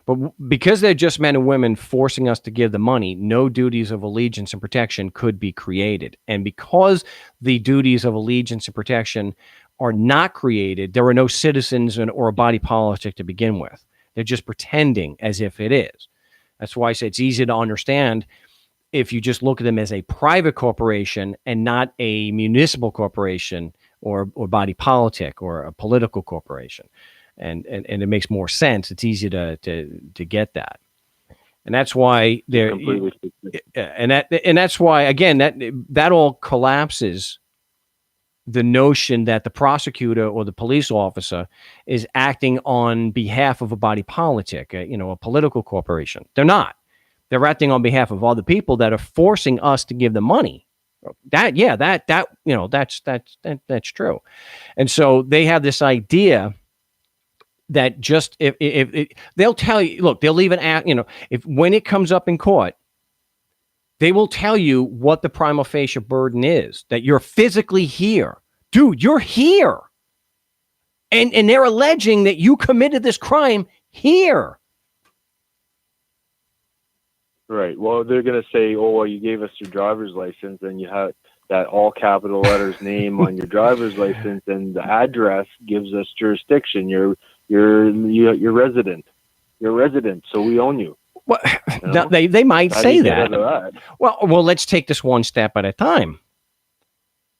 but because they're just men and women forcing us to give the money, no duties of allegiance and protection could be created. And because the duties of allegiance and protection are not created, there are no citizens or a body politic to begin with. They're just pretending as if it is. That's why I say it's easy to understand if you just look at them as a private corporation and not a municipal corporation or body politic or a political corporation. And it makes more sense. It's easy to get that, and that's why they're and that's why again that all collapses the notion that the prosecutor or the police officer is acting on behalf of a body politic, a political corporation. They're not. They're acting on behalf of other people that are forcing us to give them money. That's true. And so they have this idea that just if they'll tell you, look, they'll even ask, if when it comes up in court, they will tell you what the prima facie burden is, that you're physically here. Dude, you're here. And they're alleging that you committed this crime here. Right. Well, they're going to say, oh, well, you gave us your driver's license and you have that all capital letters name on your driver's license, and the address gives us jurisdiction. You're resident. You're resident, so we own you. Well, they might say that. Well, let's take this one step at a time.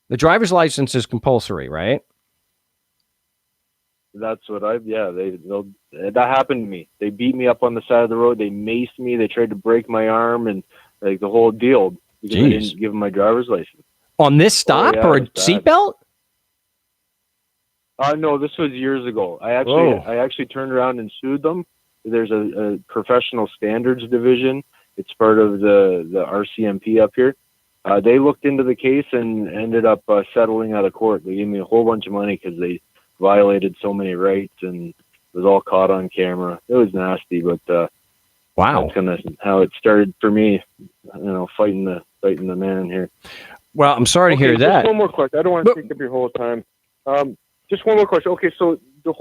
The driver's license is compulsory, right? That's what that happened to me. They beat me up on the side of the road. They maced me. They tried to break my arm and like the whole deal because I didn't give them my driver's license. On this stop or a seatbelt? No, this was years ago. I actually turned around and sued them. There's a professional standards division. It's part of the RCMP up here. They looked into the case and ended up settling out of court. They gave me a whole bunch of money because they violated so many rights and it was all caught on camera. It was nasty, but wow, that's kind of how it started for me. Fighting the man here. Well, I'm sorry to hear that. Just one more question. I don't want to take up your whole time. Just one more question. Okay, so the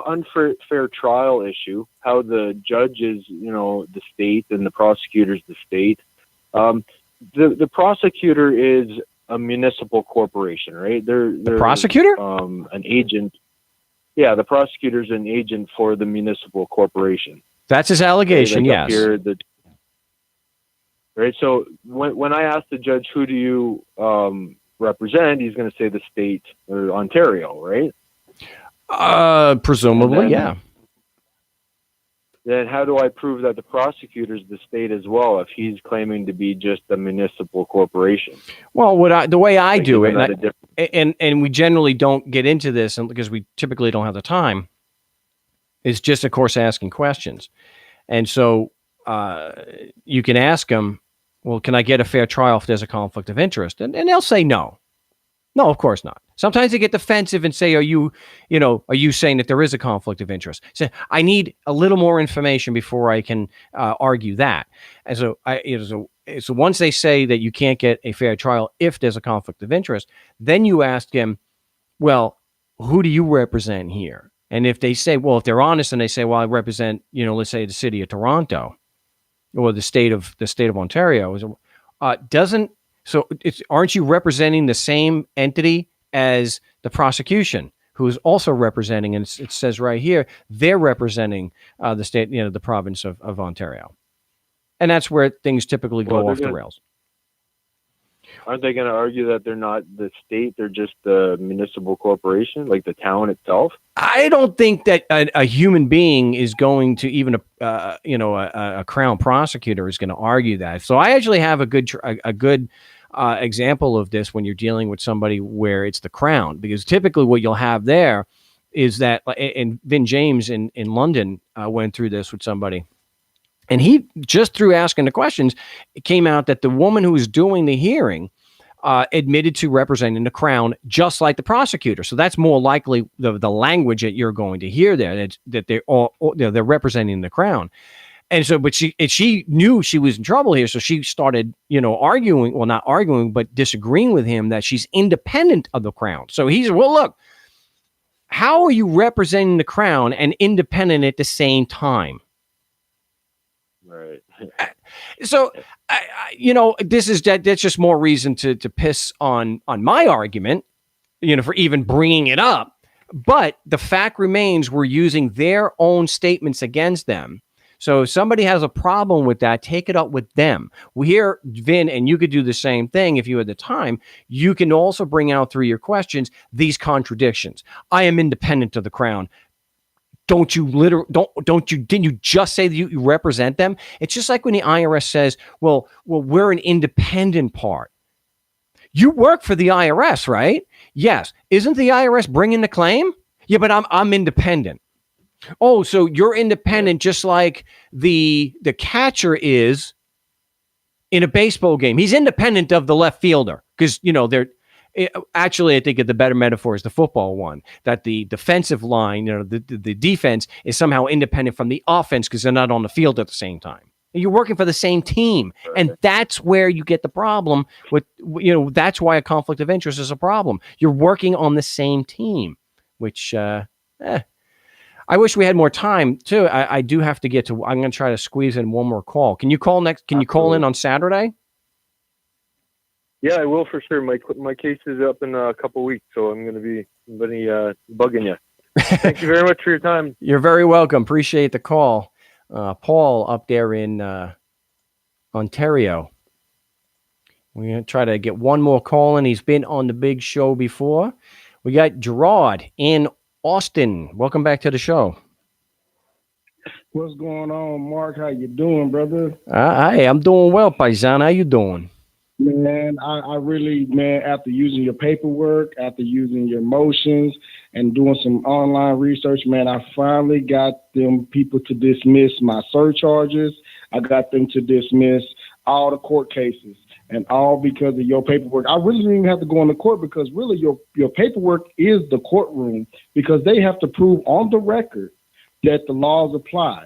unfair trial issue, how the judge is, the state and the prosecutor is the state. The prosecutor is a municipal corporation, right? They're the prosecutor? An agent. Yeah, the prosecutor's an agent for the municipal corporation. That's his allegation, yes. Right. So when I asked the judge, who do you represent, he's going to say the state or Ontario, right? Presumably, yeah. Then how do I prove that the prosecutor's the state as well if he's claiming to be just a municipal corporation? Well, the way I do it, and we generally don't get into this because we typically don't have the time, is just, of course, asking questions. And so you can ask them, well, can I get a fair trial if there's a conflict of interest? And they'll say no. No, of course not. Sometimes they get defensive and say, are you saying that there is a conflict of interest? So I need a little more information before I can argue that. And so so once they say that you can't get a fair trial if there's a conflict of interest, then you ask him, well, who do you represent here? And if they say, well, if they're honest and they say, well, I represent, let's say the city of Toronto or the state of Ontario, aren't you representing the same entity as the prosecution, who's also representing, and it says right here, they're representing the state, the province of Ontario. And that's where things typically go off the rails. Aren't they going to argue that they're not the state, they're just the municipal corporation, like the town itself? I don't think that a human being is going to, even a crown prosecutor is going to argue that. So I actually have a good example of this when you're dealing with somebody where it's the crown, because typically what you'll have there is that, and Vin James in London went through this with somebody, and he, just through asking the questions, it came out that the woman who was doing the hearing admitted to representing the crown, just like the prosecutor. So that's more likely the language that you're going to hear there, that they're representing the crown. And so, but she knew she was in trouble here. So she started, arguing, well, not arguing, but disagreeing with him that she's independent of the crown. So he's, well, look, how are you representing the crown and independent at the same time? Right. So, that's just more reason to piss on my argument, for even bringing it up. But the fact remains, we're using their own statements against them. So if somebody has a problem with that, take it up with them. We hear, Vin, and you could do the same thing if you had the time. You can also bring out through your questions these contradictions. I am independent of the crown. Didn't you just say that you represent them? It's just like when the IRS says, well, we're an independent part. You work for the IRS, right? Yes. Isn't the IRS bringing the claim? Yeah, but I'm independent. Oh, so you're independent, just like the catcher is in a baseball game. He's independent of the left fielder because, they're actually, I think the better metaphor is the football one, that the defensive line, the defense is somehow independent from the offense because they're not on the field at the same time. You're working for the same team. And that's where you get the problem with, that's why a conflict of interest is a problem. You're working on the same team, which, I wish we had more time too. I do have to get to, I'm going to try to squeeze in one more call. Can you call next? Can you call in on Saturday? Yeah, I will for sure. My case is up in a couple weeks, so I'm going to be bugging you. Thank you very much for your time. You're very welcome. Appreciate the call. Paul up there in Ontario. We're going to try to get one more call in. He's been on the big show before. We got Gerard in Austin. Welcome back to the show. What's going on, Mark? How you doing, brother? Hey, I'm doing well, Paisan. How you doing? Man, I really, after using your paperwork, after using your motions and doing some online research, man, I finally got them people to dismiss my surcharges. I got them to dismiss all the court cases, and all because of your paperwork. I really didn't even have to go into court because really your paperwork is the courtroom, because they have to prove on the record that the laws apply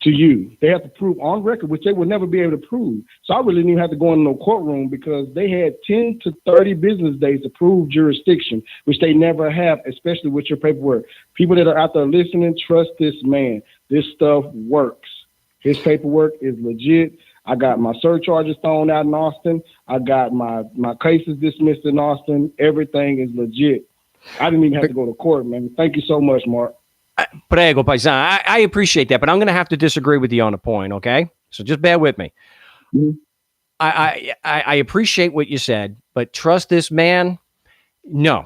to you. They have to prove on record, which they would never be able to prove. So I really didn't even have to go into no courtroom because they had 10 to 30 business days to prove jurisdiction, which they never have, especially with your paperwork. People that are out there listening, trust this man. This stuff works. His paperwork is legit. I got my surcharges thrown out in Austin. I got my cases dismissed in Austin. Everything is legit. I didn't even have to go to court, man. Thank you so much, Mark. Prego, Paisan. I appreciate that, but I'm going to have to disagree with you on a point, okay? So just bear with me. Mm-hmm. I appreciate what you said, but trust this man? No.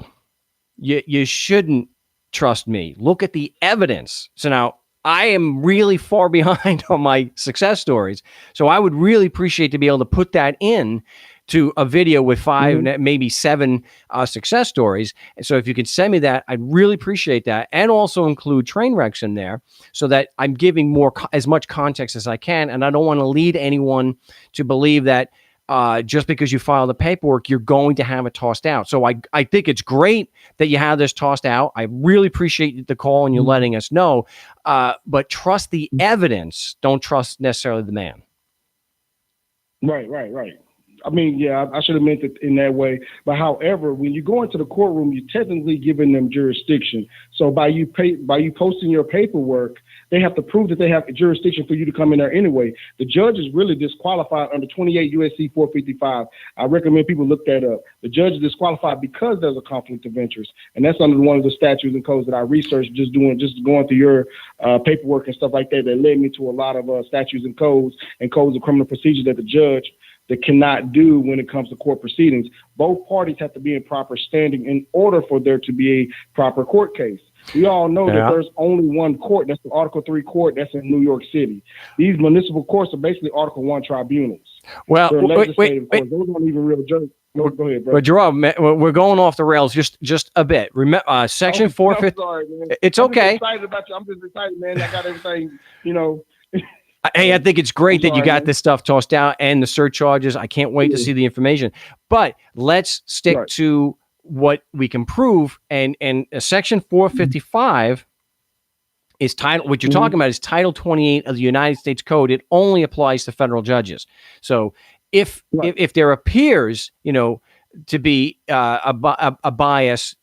You shouldn't trust me. Look at the evidence. So now, I am really far behind on my success stories. So I would really appreciate to be able to put that in to a video with 5, maybe 7 success stories. And so if you could send me that, I'd really appreciate that. And also include train wrecks in there so that I'm giving as much context as I can. And I don't want to lead anyone to believe that just because you file the paperwork, you're going to have it tossed out. So I think it's great that you have this tossed out. I really appreciate the call and you letting us know. But trust the evidence. Don't trust necessarily the man. Right. I mean, yeah, I should have meant it in that way. But however, when you go into the courtroom, you're technically giving them jurisdiction. So by you posting your paperwork, they have to prove that they have jurisdiction for you to come in there anyway. The judge is really disqualified under 28 U.S.C. 455. I recommend people look that up. The judge is disqualified because there's a conflict of interest. And that's under one of the statutes and codes that I researched just going through your paperwork and stuff like that led me to a lot of statutes and codes of criminal procedure that the judge that cannot do when it comes to court proceedings. Both parties have to be in proper standing in order for there to be a proper court case. We all know that there's only one court. That's the Article 3 court. That's in New York City. These municipal courts are basically Article 1 tribunals. Well, wait. Those aren't even real judges. Go ahead, bro. But Gerard, we're going off the rails just a bit. Remember, Section 450. Sorry, man. It's okay. I'm just excited about you. I'm just excited, man. I got everything, Hey, I think it's great that you got this stuff tossed out and the surcharges. I can't wait to see the information. But let's stick to what we can prove. And Section 455 is title. What you're talking about is Title 28 of the United States Code. It only applies to federal judges. So if there appears, to be a bias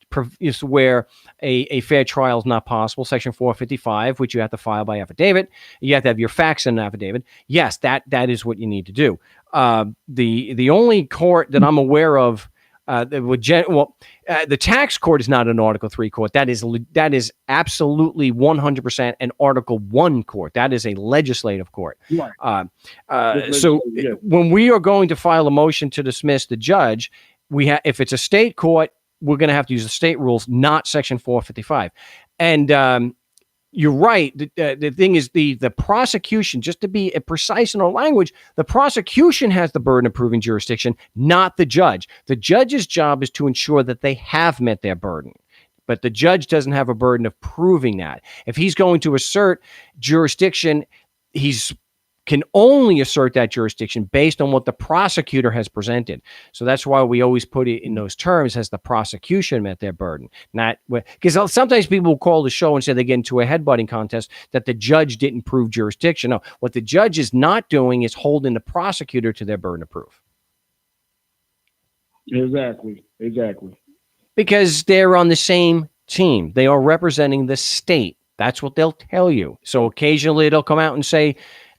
where a fair trial is not possible, Section 455, which you have to file by affidavit, you have to have your facts in an affidavit. Yes, that is what you need to do. The only court that I'm aware of. The tax court is not an Article 3 court. That is absolutely 100% an Article 1 court. That is a legislative court. Right. When we are going to file a motion to dismiss the judge, if it's a state court, we're going to have to use the state rules, not Section 455. And you're right. The thing is, the prosecution, just to be precise in our language, the prosecution has the burden of proving jurisdiction, not the judge. The judge's job is to ensure that they have met their burden. But the judge doesn't have a burden of proving that. If he's going to assert jurisdiction, can only assert that jurisdiction based on what the prosecutor has presented. So that's why we always put it in those terms as the prosecution met their burden. Not because sometimes people will call the show and say they get into a headbutting contest that the judge didn't prove jurisdiction. No, what the judge is not doing is holding the prosecutor to their burden of proof. Exactly. Because they're on the same team. They are representing the state. That's what they'll tell you. So occasionally they'll come out and say,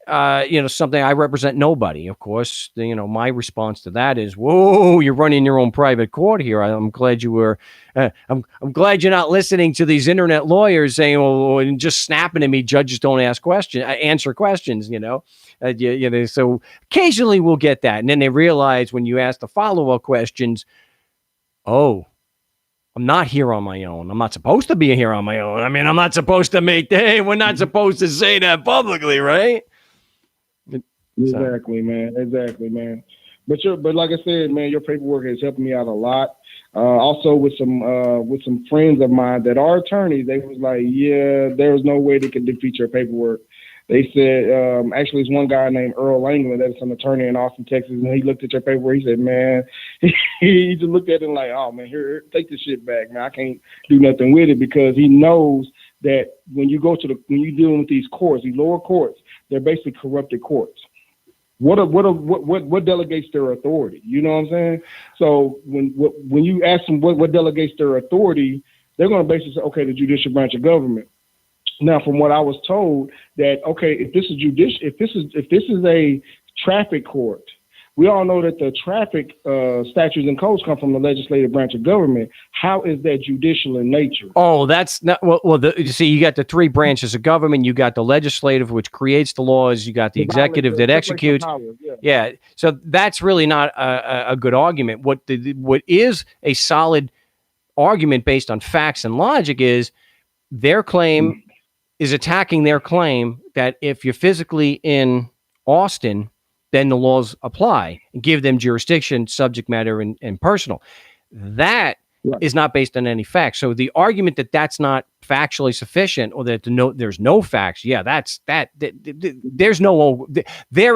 something, I represent nobody. Of course, my response to that is, whoa, you're running your own private court here. I'm glad you were, I'm glad you're not listening to these internet lawyers saying, and just snapping at me, judges don't answer questions, So occasionally we'll get that. And then they realize when you ask the follow-up questions, oh, I'm not here on my own. I'm not supposed to be here on my own. I mean, I'm not supposed to we're not supposed to say that publicly, right? Exactly, man. But like I said, man, your paperwork has helped me out a lot. Also with some friends of mine that are attorneys, they was like, yeah, there was no way they could defeat your paperwork. They said, actually, it's one guy named Earl Langland that's an attorney in Austin, Texas, and he looked at your paperwork. He said, man, he just looked at it like, oh man, here, take this shit back, man. I can't do nothing with it, because he knows that when you're dealing with these courts, these lower courts, they're basically corrupted courts. What delegates their authority? You know what I'm saying? So when you ask them what delegates their authority, they're going to basically say, okay, the judicial branch of government. Now, from what I was told, that okay, if this is a traffic court, we all know that the traffic statutes and codes come from the legislative branch of government. How is that judicial in nature? Oh, that's not you see, you got the three branches of government. You got the legislative, which creates the laws. You got the executive that executes. Yeah. So that's really not a good argument. What is a solid argument based on facts and logic is their claim is attacking their claim that if you're physically in Austin, then the laws apply and give them jurisdiction, subject matter, and personal. That is not based on any facts. So the argument that that's not factually sufficient, or that there's no facts, there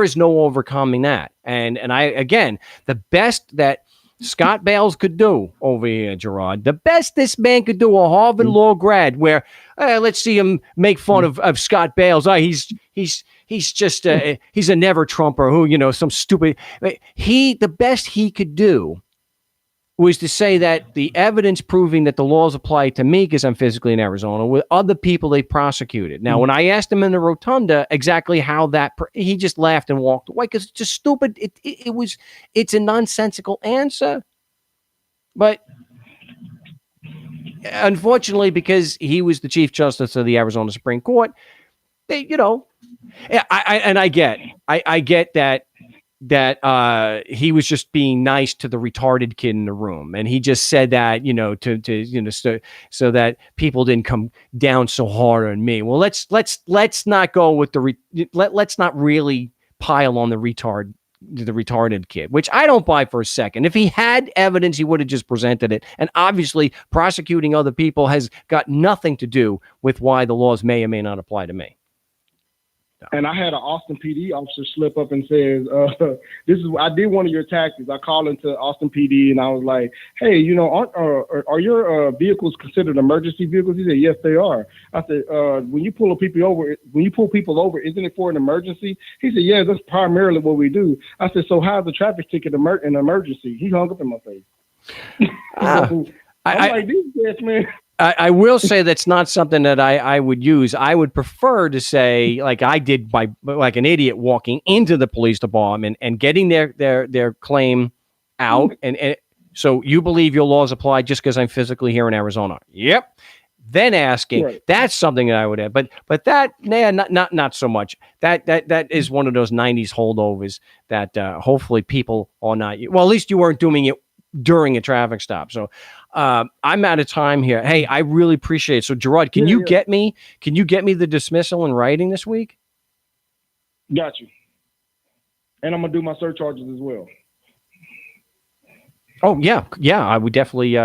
is no overcoming that. And the best that Scott Bales could do over here, Gerard, the best this man could do, a Harvard law grad, where let's see him make fun of Scott Bales. He's just he's a never Trumper who, some stupid. The best he could do was to say that the evidence proving that the laws apply to me because I'm physically in Arizona with other people they prosecuted. Now, when I asked him in the rotunda exactly how he just laughed and walked away because it's just stupid. It's a nonsensical answer. But unfortunately, because he was the Chief Justice of the Arizona Supreme Court, I get that he was just being nice to the retarded kid in the room, and he just said that so that people didn't come down so hard on me. Well, let's not go with let's not really pile on the retarded kid, which I don't buy for a second. If he had evidence, he would have just presented it. And obviously, prosecuting other people has got nothing to do with why the laws may or may not apply to me. And I had an Austin PD officer slip up and says, "This is I did one of your tactics. I called into Austin PD and I was like, hey, are your vehicles considered emergency vehicles?" He said, "Yes, they are." I said, "When you pull people over, isn't it for an emergency?" He said, "Yeah, that's primarily what we do." I said, "So how's the traffic ticket an emergency?" He hung up in my face. So, I'm like, these guys, man. I will say that's not something that I would use. I would prefer to say, like I did like an idiot, walking into the police department and getting their claim out. And so you believe your laws apply just because I'm physically here in Arizona? Yep. Then asking, right. That's something that I would have. But that, not so much. That is one of those 90s holdovers that hopefully people are not. Well, at least you weren't doing it during a traffic stop. So I'm out of time here. Hey, I really appreciate it. So Gerard, can you get me the dismissal in writing this week? Got you. And I'm gonna do my surcharges as well. Oh yeah. I would definitely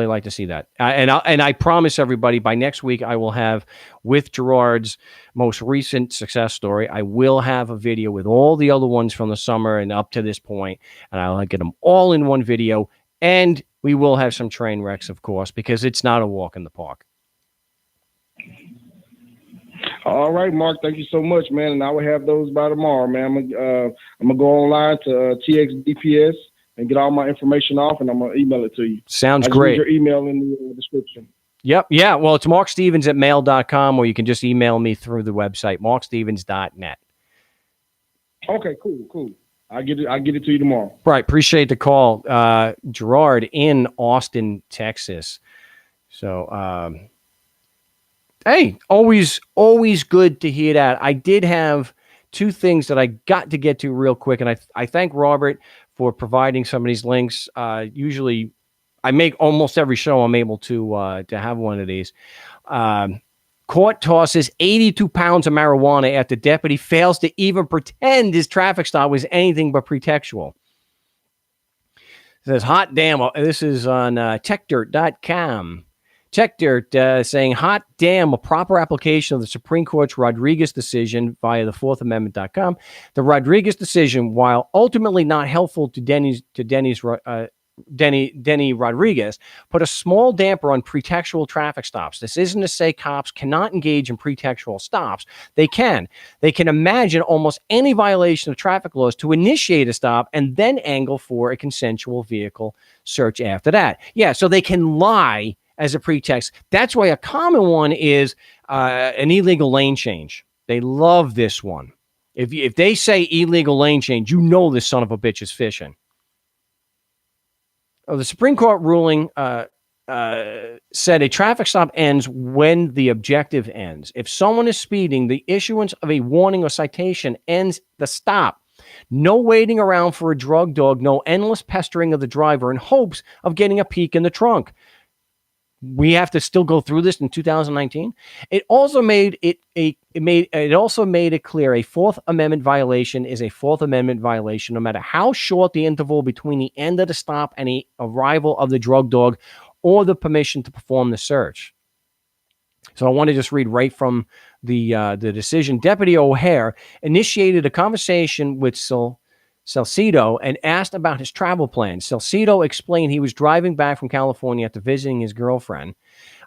like to see that. And I promise everybody by next week I will have, with Gerard's most recent success story, I will have a video with all the other ones from the summer and up to this point, and I'll get them all in one video. And we will have some train wrecks, of course, because it's not a walk in the park. All right, Mark. Thank you so much, man. And I will have those by tomorrow, man. I'm gonna go online to TXDPS and get all my information off, and I'm gonna email it to you. Sounds great. Your email in the description. Yep. Yeah. Well, it's markstevens@mail.com, or you can just email me through the website, markstevens.net. Okay. Cool. I'll get it to you tomorrow. Right. Appreciate the call. Gerard in Austin, Texas. So, hey, always good to hear that. I did have two things that I got to get to real quick, and I thank Robert for providing some of these links. Usually I make almost every show I'm able to have one of these. Court tosses 82 pounds of marijuana after deputy fails to even pretend his traffic stop was anything but pretextual. It says, hot damn. This is on techdirt.com. TechDirt saying, hot damn, a proper application of the Supreme Court's Rodriguez decision via the fourthamendment.com. The Rodriguez decision, while ultimately not helpful to Denny Rodriguez, put a small damper on pretextual traffic stops. This isn't to say cops cannot engage in pretextual stops. They can. They can imagine almost any violation of traffic laws to initiate a stop and then angle for a consensual vehicle search after that. Yeah, so they can lie as a pretext. That's why a common one is an illegal lane change. They love this one. If they say illegal lane change, you know this son of a bitch is fishing. The Supreme Court ruling said a traffic stop ends when the objective ends. If someone is speeding, the issuance of a warning or citation ends the stop. No waiting around for a drug dog, no endless pestering of the driver in hopes of getting a peek in the trunk. We have to still go through this in 2019. It also made it clear a Fourth Amendment violation is a Fourth Amendment violation, no matter how short the interval between the end of the stop and the arrival of the drug dog or the permission to perform the search. So I want to just read right from the decision. Deputy O'Hare initiated a conversation with Salcido and asked about his travel plans. Salcido explained he was driving back from California after visiting his girlfriend.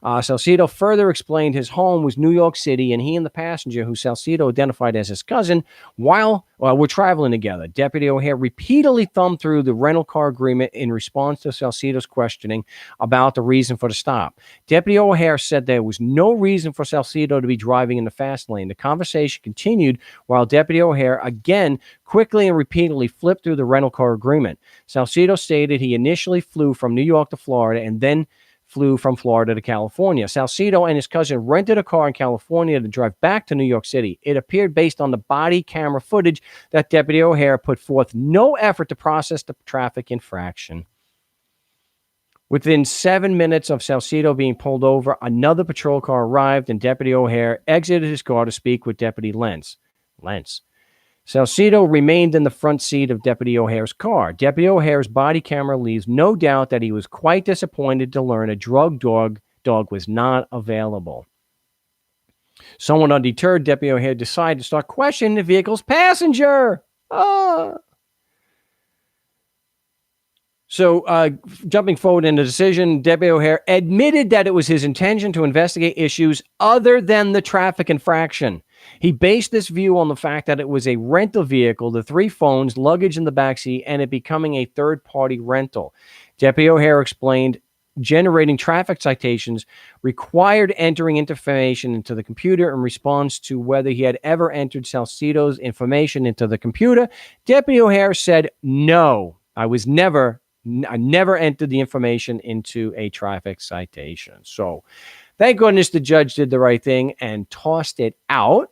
Salcido further explained his home was New York City, and he and the passenger, who Salcido identified as his cousin, were traveling together. Deputy O'Hare repeatedly thumbed through the rental car agreement in response to Salcido's questioning about the reason for the stop. Deputy O'Hare said there was no reason for Salcido to be driving in the fast lane. The conversation continued while Deputy O'Hare again quickly and repeatedly flipped through the rental car agreement. Salcido stated he initially flew from New York to Florida and then flew from Florida to California. Salcido and his cousin rented a car in California to drive back to New York City. It appeared, based on the body camera footage, that Deputy O'Hare put forth no effort to process the traffic infraction. Within 7 minutes of Salcido being pulled over, another patrol car arrived and Deputy O'Hare exited his car to speak with Deputy Lentz. Salcido remained in the front seat of Deputy O'Hare's car. Deputy O'Hare's body camera leaves no doubt that he was quite disappointed to learn a drug dog was not available. Somewhat undeterred, Deputy O'Hare decided to start questioning the vehicle's passenger. So, jumping forward in the decision, Deputy O'Hare admitted that it was his intention to investigate issues other than the traffic infraction. He based this view on the fact that it was a rental vehicle, the 3 phones, luggage in the backseat, and it becoming a third-party rental. Deputy O'Hare explained generating traffic citations required entering information into the computer in response to whether he had ever entered Salcedo's information into the computer. Deputy O'Hare said, no, I never entered the information into a traffic citation. So thank goodness the judge did the right thing and tossed it out.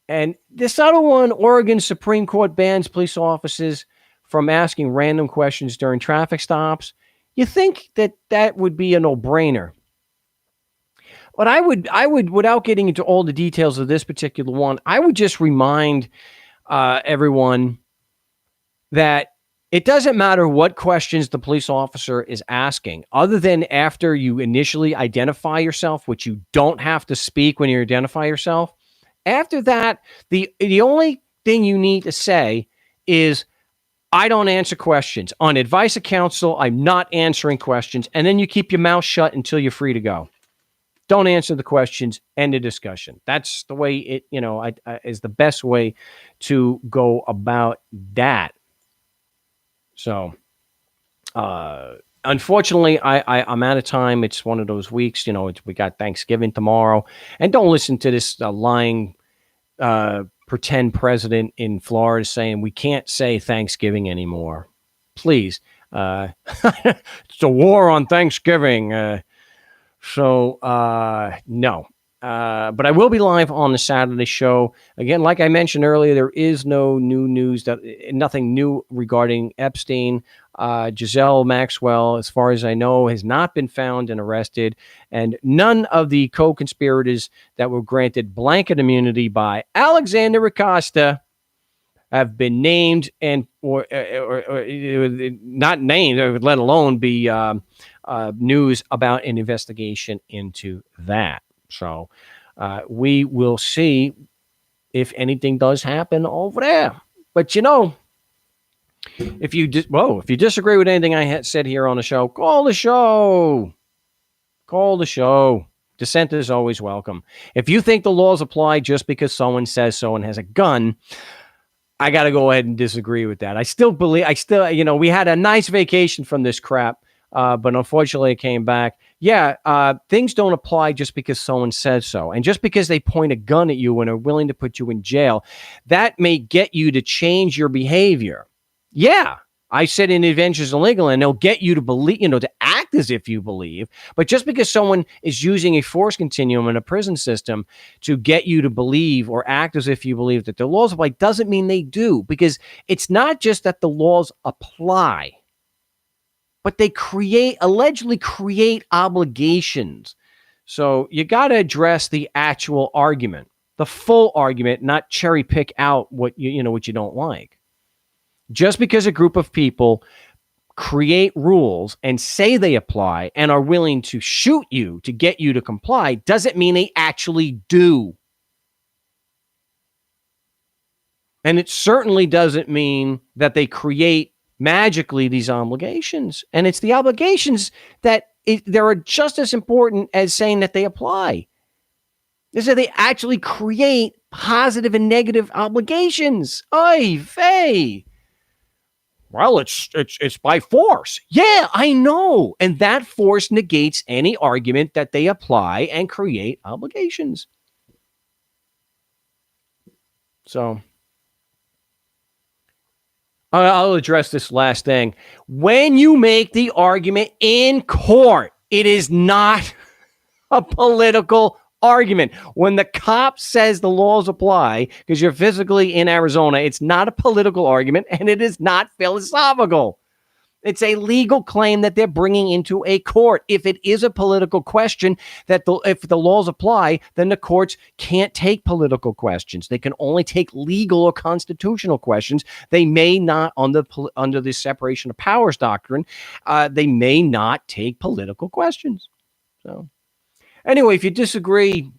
And this other one, Oregon Supreme Court bans police officers from asking random questions during traffic stops. You think that would be a no-brainer. But I would, without getting into all the details of this particular one, I would just remind everyone that it doesn't matter what questions the police officer is asking, other than after you initially identify yourself, which you don't have to speak when you identify yourself. After that, the only thing you need to say is, I don't answer questions. On advice of counsel, I'm not answering questions. And then you keep your mouth shut until you're free to go. Don't answer the questions. End of discussion. That's the way it, is the best way to go about that. So, unfortunately, I'm out of time. It's one of those weeks, we got Thanksgiving tomorrow. And don't listen to this lying pretend president in Florida saying we can't say Thanksgiving anymore. Please. It's a war on Thanksgiving. No. But I will be live on the Saturday show. Again, like I mentioned earlier, there is no new news, nothing new regarding Epstein. Giselle Maxwell, as far as I know, has not been found and arrested. And none of the co-conspirators that were granted blanket immunity by Alexander Acosta have been named or not named, let alone be news about an investigation into that. So we will see if anything does happen over there. But if you disagree with anything I said here on the show, call the show. Dissent is always welcome. If you think the laws apply just because someone says so and has a gun, I got to go ahead and disagree with that. I still, we had a nice vacation from this crap. But unfortunately, it came back. Things don't apply just because someone says so. And just because they point a gun at you and are willing to put you in jail, that may get you to change your behavior. Yeah, I said in Adventures in Legal, and they'll get you to believe, to act as if you believe. But just because someone is using a force continuum in a prison system to get you to believe or act as if you believe that the laws apply doesn't mean they do. Because it's not just that the laws apply, but they allegedly create obligations. So you got to address the actual argument, the full argument, not cherry pick out what you don't like. Just because a group of people create rules and say they apply and are willing to shoot you to get you to comply doesn't mean they actually do. And it certainly doesn't mean that they create magically these obligations. And it's the obligations that they are just as important as saying that they apply. Is that they actually create positive and negative obligations. Oy vey. Well, it's by force. Yeah, I know. And that force negates any argument that they apply and create obligations. So I'll address this last thing. When you make the argument in court, it is not a political argument. When the cop says the laws apply because you're physically in Arizona, it's not a political argument and it is not philosophical. It's a legal claim that they're bringing into a court. If it is a political question, if the laws apply, then the courts can't take political questions. They can only take legal or constitutional questions. They may not, under the separation of powers doctrine, they may not take political questions. So, anyway, if you disagree,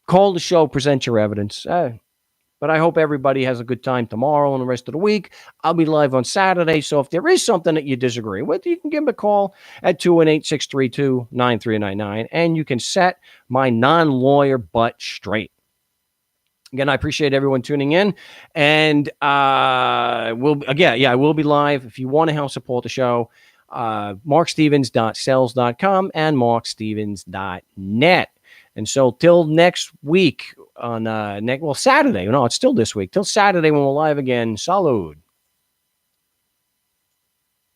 call the show, present your evidence. But I hope everybody has a good time tomorrow and the rest of the week. I'll be live on Saturday. So if there is something that you disagree with, you can give me a call at 218-632-9399, and you can set my non-lawyer butt straight. Again, I appreciate everyone tuning in. And I will be live. If you want to help support the show, markstevens.cells.com and markstevens.net. And so till next week on Saturday. No, it's still this week. Till Saturday when we're live again. Salud.